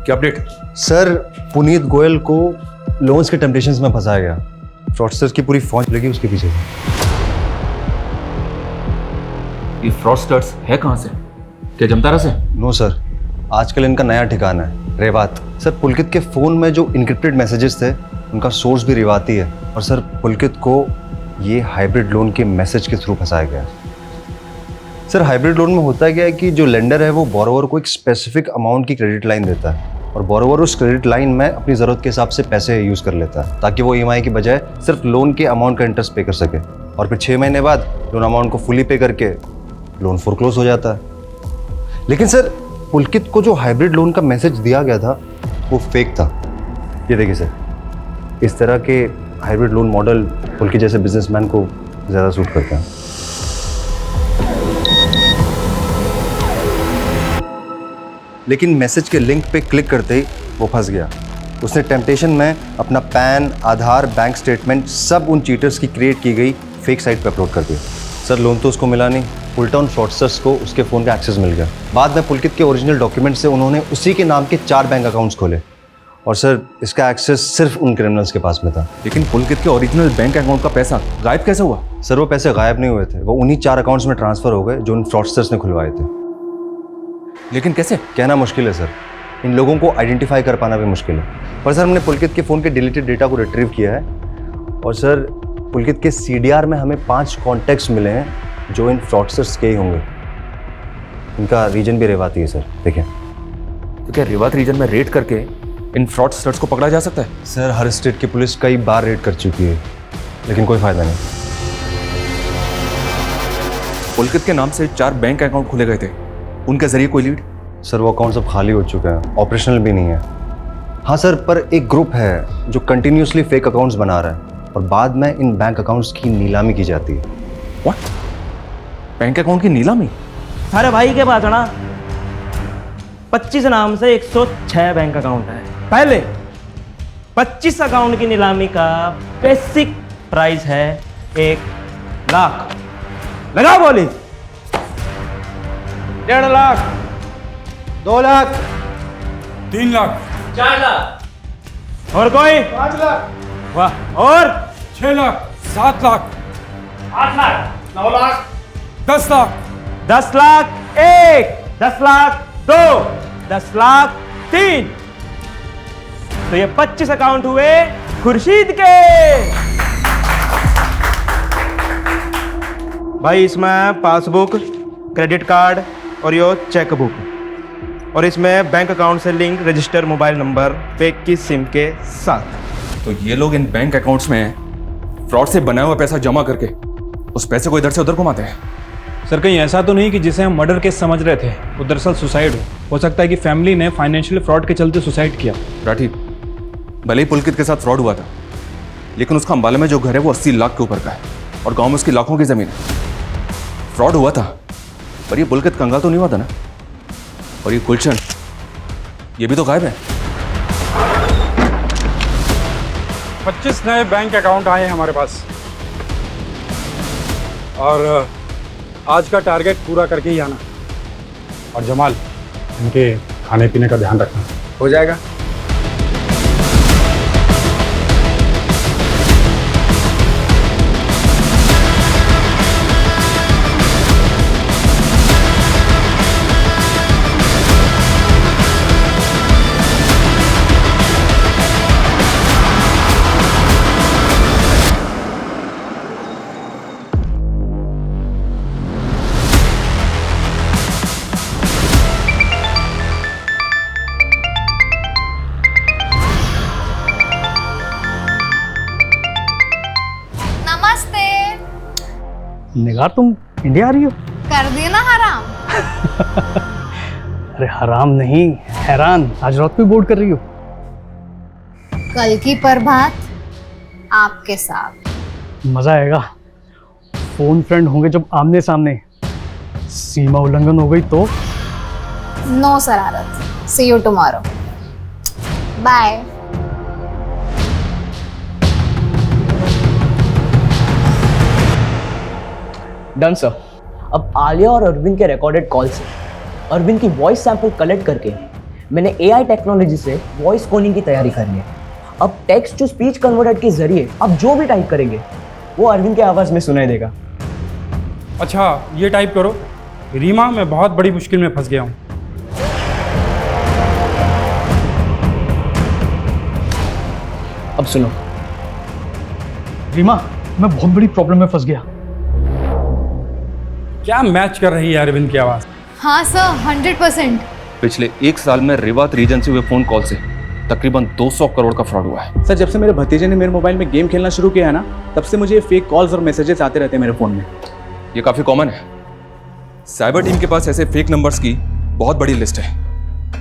क्या अपडेट? सर पुनीत गोयल को लोन्स के टेम्पटेशंस में फंसाया गया। फ्रॉडस्टर्स की पूरी फौज लगी उसके पीछे। ये फ्रॉडस्टर्स है कहाँ से? क्या जमतारा से? नो सर, आजकल इनका नया ठिकाना है रेवात। सर पुलकित के फ़ोन में जो इनक्रिप्टेड मैसेजेस थे उनका सोर्स भी रेवाती है। और सर पुलकित को ये हाइब्रिड लोन के मैसेज के थ्रू फंसाया गया। सर हाइब्रिड लोन में होता क्या है कि जो लेंडर है वो बोरोवर को एक स्पेसिफिक अमाउंट की क्रेडिट लाइन देता है और बोरोवर उस क्रेडिट लाइन में अपनी ज़रूरत के हिसाब से पैसे यूज़ कर लेता है ताकि वो EMI की बजाय सिर्फ लोन के अमाउंट का इंटरेस्ट पे कर सके। और फिर 6 महीने बाद लोन अमाउंट को फुली पे करके लोन फोरक्लोज हो जाता है। लेकिन सर पुलकित को जो हाइब्रिड लोन का मैसेज दिया गया था वो फेक था। ये देखिए सर, इस तरह के हाइब्रिड लोन मॉडल पुलकित जैसे बिजनेसमैन को ज़्यादा सूट करते हैं। लेकिन मैसेज के लिंक पे क्लिक करते ही वो फंस गया। उसने टेम्पटेशन में अपना पैन, आधार, बैंक स्टेटमेंट सब उन चीटर्स की क्रिएट की गई फेक साइट पे अपलोड कर दिया। सर लोन तो उसको मिला नहीं, उल्टा उन फ्रॉडस्टर्स को उसके फ़ोन का एक्सेस मिल गया। बाद में पुलकित के ओरिजिनल डॉक्यूमेंट से उन्होंने उसी के नाम के 4 बैंक अकाउंट्स खोले और सर इसका एक्सेस सिर्फ उन क्रिमिनल्स के पास में था। लेकिन पुलकित के ओरिजिनल बैंक अकाउंट का पैसा गायब कैसे हुआ? सर वो पैसे गायब नहीं हुए थे, वो उन्हीं 4 अकाउंट्स में ट्रांसफ़र हो गए जो उन फ्रॉडस्टर्स ने खुलवाए थे। लेकिन कैसे? कहना मुश्किल है सर, इन लोगों को आइडेंटिफाई कर पाना भी मुश्किल है। पर सर हमने पुलकित के फ़ोन के डिलीटेड डेटा को रिट्रीव किया है और सर पुलकित के CDR में हमें 5 कॉन्टैक्ट्स मिले हैं जो इन फ्रॉडस्टर्स के ही होंगे। इनका रीजन भी रेवाती है सर, देखिए। तो क्या रेवात रीजन में रेड करके इन फ्रॉडस्टर्स को पकड़ा जा सकता है? सर हर स्टेट की पुलिस कई बार रेड कर चुकी है लेकिन कोई फायदा नहीं। पुलकित के नाम से 4 बैंक अकाउंट खुले गए थे, उनके जरिए कोई लीड? सर वो अकाउंट सब खाली हो चुके हैं, ऑपरेशनल भी नहीं है। हाँ सर, पर एक ग्रुप है जो कंटिन्यूसली फेक अकाउंट्स बना रहा है और बाद में इन बैंक अकाउंट्स की नीलामी की जाती है। व्हाट? बैंक अकाउंट की नीलामी? अरे भाई के पास है ना 25 नाम से 106 बैंक अकाउंट है। पहले 25 अकाउंट की नीलामी का बेसिक प्राइस है 1 लाख। लगाओ बोली। 1.5 लाख, 2 लाख, 3 लाख, 4 लाख। और कोई? 5 लाख, वाह। और 6 लाख, 7 लाख, 8 लाख, 9 लाख, 10 लाख, 10 लाख 1, 10 लाख 2, 10 लाख 3। तो ये 25 अकाउंट हुए खुर्शीद के। भाई इसमें पासबुक, क्रेडिट कार्ड और यो चेक बुक, और इसमें बैंक अकाउंट से link register mobile number fake की सिम के साथ। तो ये लोग इन बैंक अकाउंट्स में फ्रॉड से बनाया हुआ पैसा जमा करके उस पैसे को इधर से उधर घुमाते हैं। सर कहीं ऐसा तो नहीं कि जिसे हम मर्डर केस समझ रहे थे वो दरअसल सुसाइड हो सकता है कि फैमिली ने फाइनेंशियल फ्रॉड के चलते सुसाइड किया। राठी, भले ही पुलकित के साथ फ्रॉड हुआ था, लेकिन उसका अंबाला में जो घर है वो 80 लाख के ऊपर का है और गांव में उसकी लाखों की जमीन है। फ्रॉड हुआ था, पर ये पुलकित कंगाल तो नहीं हुआ था ना। और ये गुलशन, ये भी तो गायब है। 25 नए बैंक अकाउंट आए हैं हमारे पास, और आज का टारगेट पूरा करके ही आना। और जमाल, इनके खाने पीने का ध्यान रखना। हो जाएगा। निगार, तुम इंडिया आ रही हो? कर दिए ना हराम। अरे हराम नहीं, हैरान। आज रात को बोर्ड कर रही हो? कल की प्रभात आपके साथ। मजा आएगा। फोन फ्रेंड होंगे जब आमने सामने। सीमा उल्लंघन हो गई तो? नो शरारत। See you tomorrow. Bye. Done sir. अब आलिया और अरविंद के रिकॉर्डेड कॉल से अरविंद की वॉइस सैंपल कलेक्ट करके मैंने एआई टेक्नोलॉजी से वॉइस क्लोनिंग की तैयारी कर ली है। अब टेक्स्ट टू स्पीच कन्वर्टर के जरिए अब जो भी टाइप करेंगे वो अरविंद के आवाज में सुनाई देगा। अच्छा, ये टाइप करो, रीमा मैं बहुत बड़ी मुश्किल में फंस गया हूँ। अब सुनो। रीमा, मैं बहुत बड़ी प्रॉब्लम में फंस गया। क्या मैच कर रही है अरविंद की आवाज? हाँ सर, 100%। पिछले 1 साल में रेवात रीजन से हुए फोन कॉल से तकरीबन 200 करोड़ का फ्रॉड हुआ है। सर जब से मेरे भतीजे ने मेरे मोबाइल में गेम खेलना शुरू किया है ना, तब से मुझे फेक कॉल्स और मैसेजेस आते रहते हैं मेरे फ़ोन में। ये काफ़ी कॉमन है। साइबर टीम के पास ऐसे फेक नंबर्स की बहुत बड़ी लिस्ट है।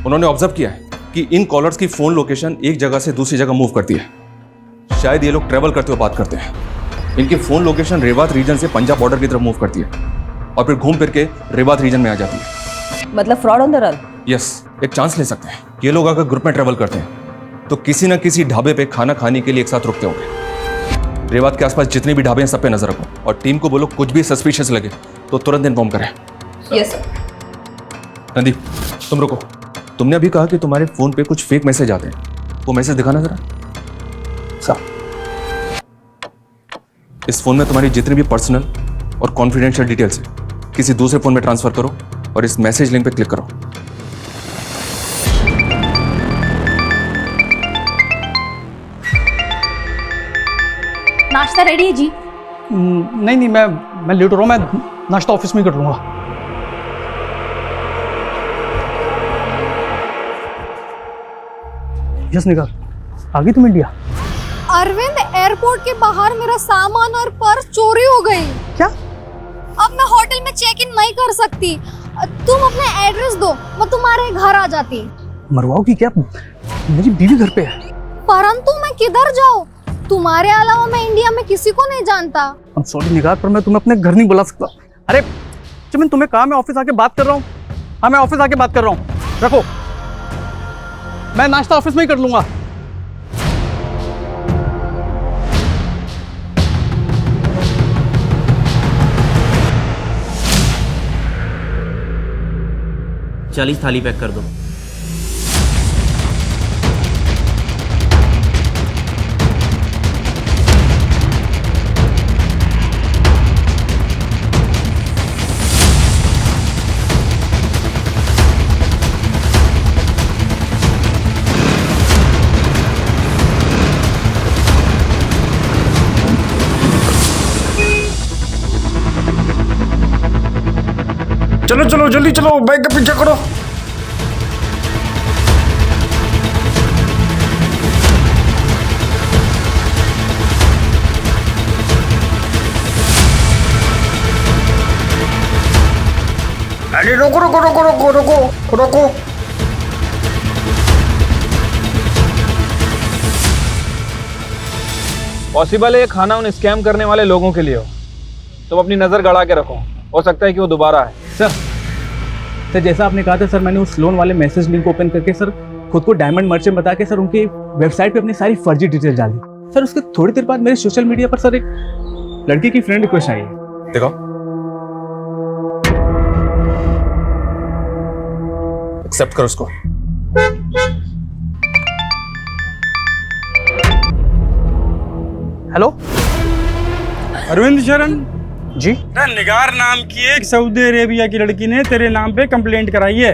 उन्होंने ऑब्जर्व किया है कि इन कॉलर्स की फ़ोन लोकेशन एक जगह से दूसरी जगह मूव करती है। शायद ये लोग ट्रैवल करते हुए बात करते हैं। इनकी फ़ोन लोकेशन रेवात रीजन से पंजाब बॉर्डर की तरफ मूव करती है और फिर घूम फिर के रेवात रीजन में आ जाती है। मतलब fraud on the run. Yes, एक चांस ले सकते हैं। ये लोग अगर ग्रुप में ट्रैवल करते हैं तो किसी न किसी ढाबे पे खाना खाने के लिए एक साथ रुकते होंगे। रेवात के आसपास जितने भी ढाबे हैं सब पे नजर रखो और टीम को बोलो कुछ भी सस्पिशियस लगे तो तुरंत इन्फॉर्म करें। Yes sir. नंदी, तुम रुको। तुमने अभी कहा कि तुम्हारे फोन पे कुछ फेक मैसेज आते हैं, वो मैसेज दिखाना जरा। इस फोन में तुम्हारी जितनी भी पर्सनल और कॉन्फिडेंशियल डिटेल्स है किसी दूसरे फोन में ट्रांसफर करो और इस मैसेज लिंक पे क्लिक करो। नाश्ता रेडी है जी? नहीं नहीं, मैं लेट हो रहा हूँ। मैं नाश्ता ऑफिस में ही कर लूंगा। यस निगार, आ गई तुम इंडिया? अरविंद, एयरपोर्ट के बाहर मेरा सामान और पर्स चोरी हो गई। क्या? अब मैं होटल में चेक इन नहीं कर सकती। तुम अपना एड्रेस दो, मैं तुम्हारे घर आ जाती। मरवाओगी क्या? मेरी बीवी घर पे है। परंतु मैं किधर जाऊँ? तुम्हारे अलावा मैं इंडिया में किसी को नहीं जानता। I'm sorry निगार, पर मैं तुम्हें अपने घर नहीं बुला सकता। अरे चमन, तुम्हें कहा मैं ऑफिस आके बात कर रहा हूँ। हाँ, मैं ऑफिस आके बात कर रहा हूँ, रखो। मैं नाश्ता ऑफिस में ही कर लूंगा। चालीस थाली पैक कर दो। चलो चलो जल्दी चलो, बैग का पीछा करो। अरे रोको रोको रोको रोको रोको रोको। पॉसिबल है ये खाना उन स्कैम करने वाले लोगों के लिए हो। तुम अपनी नजर गड़ा के रखो, हो सकता है कि वो दोबारा आए। सर जैसा आपने कहा था सर, मैंने उस लोन वाले मैसेज लिंक ओपन करके सर खुद को डायमंड मर्चेंट बता के सर उनकी वेबसाइट पे अपनी सारी फर्जी डिटेल डाली। सर उसके थोड़ी देर बाद मेरे सोशल मीडिया पर सर एक लड़की की फ्रेंड रिक्वेस्ट आई है। देखो, एक्सेप्ट करो उसको। हेलो अरविंद शरण जी। निगार नाम की एक सऊदी अरेबिया की लड़की ने तेरे नाम पे कंप्लेंट कराई है।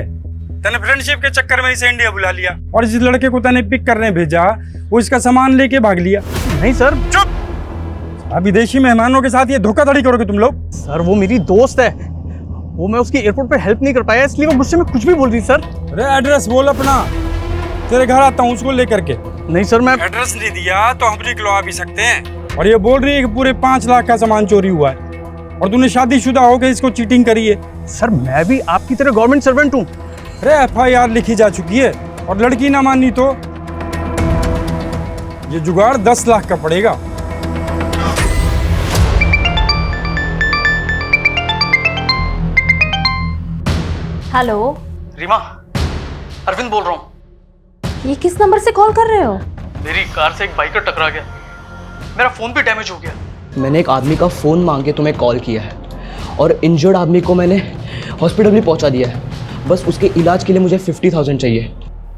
तने फ्रेंडशिप के चक्कर में इसे इंडिया बुला लिया और जिस लड़के को तने पिक करने भेजा वो इसका सामान लेके भाग लिया। नहीं सर। चुप। अब विदेशी मेहमानों के साथ ये धोखाधड़ी करोगे तुम लोग? सर वो मेरी दोस्त है, वो मैं उसकी एयरपोर्ट पे हेल्प नहीं कर पाया, इसलिए वो मुझसे में कुछ भी बोल रही। सर अरे एड्रेस बोल अपना, तेरे घर आता हूँ उसको लेकर के। नहीं सर, मैं एड्रेस नहीं दिया तो हम निकलवा भी सकते हैं। और ये बोल रही है कि पूरे 5 लाख का सामान चोरी हुआ है और तूने शादीशुदा होकर इसको चीटिंग करी है। सर मैं भी आपकी तरह गवर्नमेंट सर्वेंट हूँ। अरे FIR लिखी जा चुकी है और लड़की ना मानी तो ये जुगाड़ 10 लाख का पड़ेगा। हेलो रीमा, अरविंद बोल रहा हूँ। ये किस नंबर से कॉल कर रहे हो? मेरी कार से एक बाइकर टकरा गया, मेरा फोन भी डैमेज हो गया। मैंने एक आदमी का फ़ोन मांग के तुम्हें कॉल किया है और इंजर्ड आदमी को मैंने हॉस्पिटल भी पहुंचा दिया है। बस उसके इलाज के लिए मुझे 50,000 चाहिए।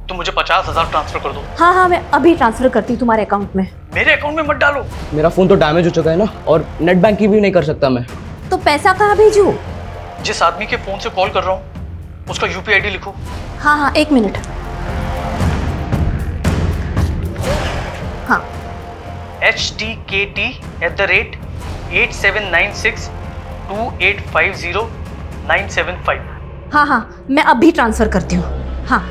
तो मुझे 50,000 ट्रांसफर कर दो। हाँ हाँ, मैं अभी ट्रांसफर करती हूँ तुम्हारे अकाउंट में। मेरे अकाउंट में मत डालो। मेरा फ़ोन तो डैमेज हो चुका है ना, और नेट बैंकिंग भी नहीं कर सकता मैं। तो पैसा कहाँ भेजूँ? जिस आदमी के फ़ोन से कॉल कर रहा हूँ उसका UPI ID लिखो। हाँ हाँ, 1 मिनट। हाँ, HTKT@87962850,975। हाँ हाँ, मैं अभी ट्रांसफर करती हूँ। हाँ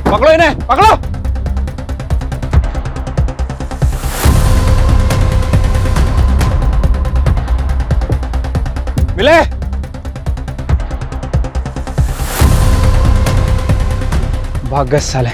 पकड़ो इन्हें, पकड़ो। मिले। भाग गए साले।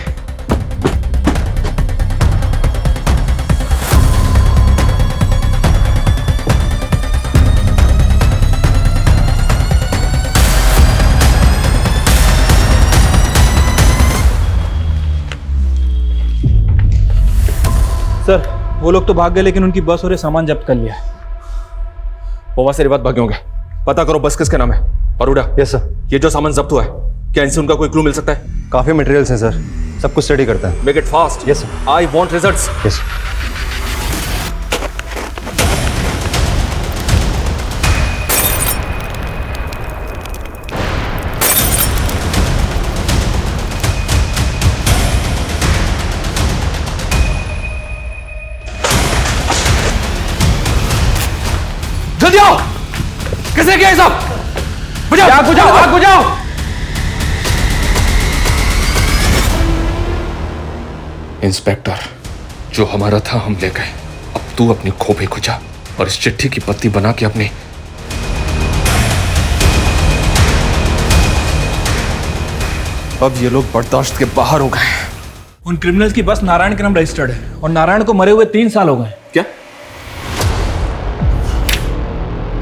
सर वो लोग तो भाग गए, लेकिन उनकी बस और ये सामान जब्त कर लिया है। पोवा से बात भागे होंगे। पता करो बस किसके नाम है। परूडा। Yes sir. ये जो सामान जब्त हुआ है, क्या इनसे उनका कोई क्लू मिल सकता है? काफ़ी मटेरियल्स हैं सर, सब कुछ स्टडी करते हैं। Make it fast. Yes sir. I want results. Yes. जल्दी आओ। किसने किया ये सब? बुझाओ, आग बुझाओ, आग बुझाओ। इंस्पेक्टर, जो हमारा था हम ले गए। अब तू अपनी खोपड़ी खुजा और इस चिट्ठी की पत्ती बना के अपनी अब ये लोग बर्दाश्त के बाहर हो गए। उन क्रिमिनल्स की बस नारायण के नाम रजिस्टर्ड है और नारायण को मरे हुए 3 साल हो गए। क्या?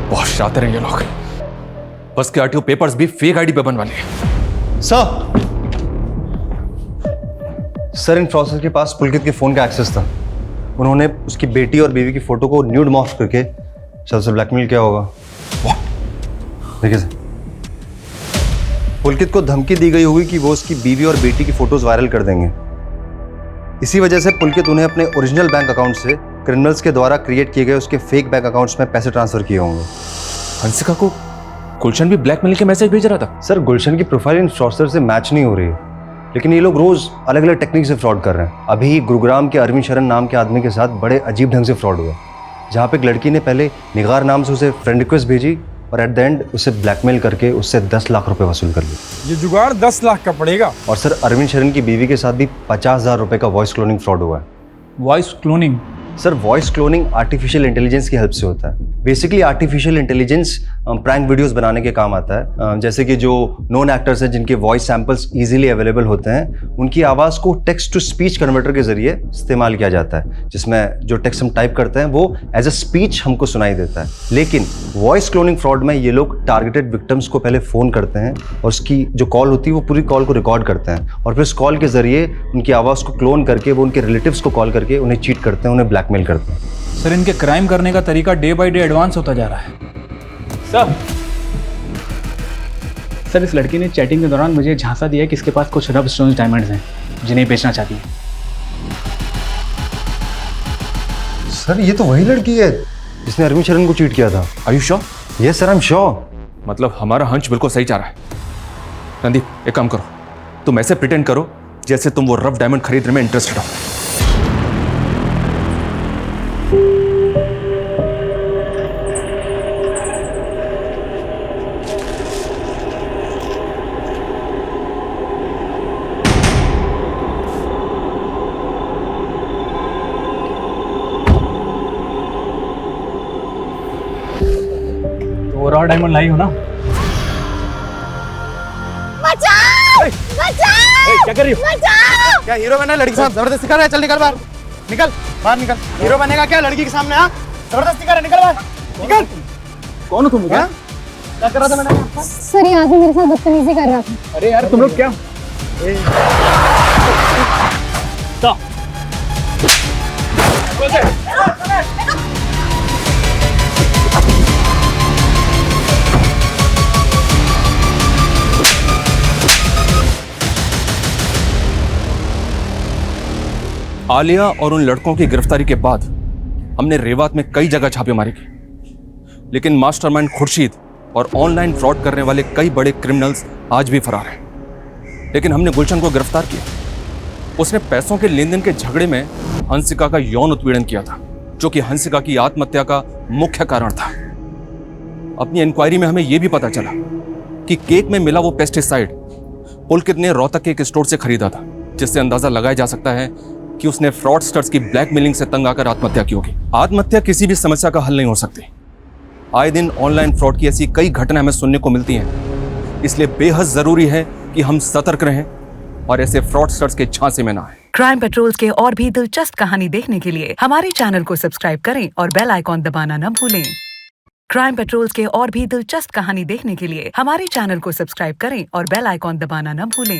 बहुत शातिर हैं ये लोग। बस के आरटीओ पेपर्स भी फेक आईडी पे बनवा लिए। सर इन फ्रॉडस्टर के पास पुलकित के फोन का एक्सेस था। उन्होंने उसकी बेटी और बीवी की फोटो को न्यूड मॉर्फ करके शायद से ब्लैकमेल किया होगा। देखिए सर, पुलकित को धमकी दी गई होगी कि वो उसकी बीवी और बेटी की फोटोज वायरल कर देंगे। इसी वजह से पुलकित उन्हें अपने ओरिजिनल बैंक अकाउंट से क्रिमिनल्स के द्वारा क्रिएट किए गए उसके फेक बैंक अकाउंट्स में पैसे ट्रांसफर किए होंगे। हंसिका को गुलशन भी ब्लैकमेल के मैसेज भेज रहा था। सर गुलशन की प्रोफाइल इन फ्रॉडस्टर से मैच नहीं हो रही है, लेकिन ये लोग रोज अलग अलग टेक्निक से फ्रॉड कर रहे हैं। अभी गुरुग्राम के अरविंद शरण नाम के आदमी के साथ बड़े अजीब ढंग से फ्रॉड हुआ, जहाँ पे एक लड़की ने पहले निगार नाम से उसे फ्रेंड रिक्वेस्ट भेजी और एट द एंड उसे ब्लैकमेल करके उससे 10 लाख रुपए वसूल कर लिए। ये जुगाड़ 10 लाख का पड़ेगा। और सर अरविंद शरण की बीवी के साथ भी 50,000 रुपए का वॉइस क्लोनिंग फ्रॉड हुआ है। Voice cloning? Sir voice cloning artificial intelligence की हेल्प से होता है। Basically artificial intelligence prank videos बनाने के काम आता है। जैसे कि जो नोन एक्टर्स हैं जिनके वॉइस सैंपल्स इजीली अवेलेबल होते हैं, उनकी आवाज़ को टेक्स्ट टू स्पीच कन्वर्टर के जरिए इस्तेमाल किया जाता है, जिसमें जो टेक्स्ट हम टाइप करते हैं वो एज अ स्पीच हमको सुनाई देता है। लेकिन वॉइस क्लोनिंग फ्रॉड में ये लोग टारगेटेड विक्टिम्स को पहले फ़ोन करते हैं और उसकी जो कॉल होती है वो पूरी कॉल को रिकॉर्ड करते हैं और फिर उस कॉल के जरिए उनकी आवाज़ को क्लोन करके वो उनके रिलेटिव्स को कॉल करके उन्हें चीट करते हैं, उन्हें ब्लैकमेल करते हैं। सर इनके क्राइम करने का तरीका डे बाय डे एडवांस होता जा रहा है। सर इस लड़की ने चैटिंग के दौरान मुझे झांसा दिया कि इसके पास कुछ रब स्टोन्स डायमंड्स हैं जिन्हें बेचना चाहती है। सर ये तो वही लड़की है जिसने अरविंद शरण को चीट किया था। Are you sure? Yes sir I am sure. मतलब हमारा हंच बिल्कुल सही जा रहा है। रणदीप एक काम करो, तुम ऐसे प्रिटेंड करो जैसे तुम वो रफ डायमंड खरीदने में इंटरेस्टेड हो। और डायमंड लाई हो ना? बचाओ! बचाओ! क्या कर रही हो? बचाओ! क्या हीरो बनना लड़की के साथ जबरदस्ती कर रहा है? चल निकल बाहर, निकल बाहर निकल। हीरो बनेगा क्या लड़की के सामने? हाँ जबरदस्ती कर रहा है, निकल बाहर निकल। कौन हो तुम? क्या कर रहा था मैंने? सर ये आदमी मेरे साथ बदतमीजी कर रहा था। अरे यार तुम लोग क्या? आलिया और उन लड़कों की गिरफ्तारी के बाद हमने रेवात में कई जगह छापेमारी की, लेकिन मास्टरमाइंड खुर्शीद और ऑनलाइन फ्रॉड करने वाले कई बड़े क्रिमिनल्स आज भी फरार हैं। लेकिन हमने गुलशन को गिरफ्तार किया। उसने पैसों के लेन देन के झगड़े में हंसिका का यौन उत्पीड़न किया था, जो कि हंसिका की आत्महत्या का मुख्य कारण था। अपनी इंक्वायरी में हमें यह भी पता चला कि केक में मिला वो पेस्टिसाइड पुलकित ने रोहतक के एक स्टोर से खरीदा था, जिससे अंदाजा लगाया जा सकता है कि उसने फ्रॉडस्टर्स की ब्लैकमेलिंग से तंग आकर आत्महत्या की होगी। आत्महत्या किसी भी समस्या का हल नहीं हो सकती। आए दिन ऑनलाइन फ्रॉड की ऐसी कई घटनाएं हमें सुनने को मिलती हैं, इसलिए बेहद जरूरी है कि हम सतर्क रहें और ऐसे फ्रॉडस्टर्स के झांसे में ना आए। क्राइम पेट्रोल्स के और भी दिलचस्प कहानी देखने के लिए हमारे चैनल को सब्सक्राइब करें और बेल आइकॉन दबाना न भूलें। क्राइम पेट्रोल्स के और भी दिलचस्प कहानी देखने के लिए हमारे चैनल को सब्सक्राइब करें और बेल आइकॉन दबाना न भूलें।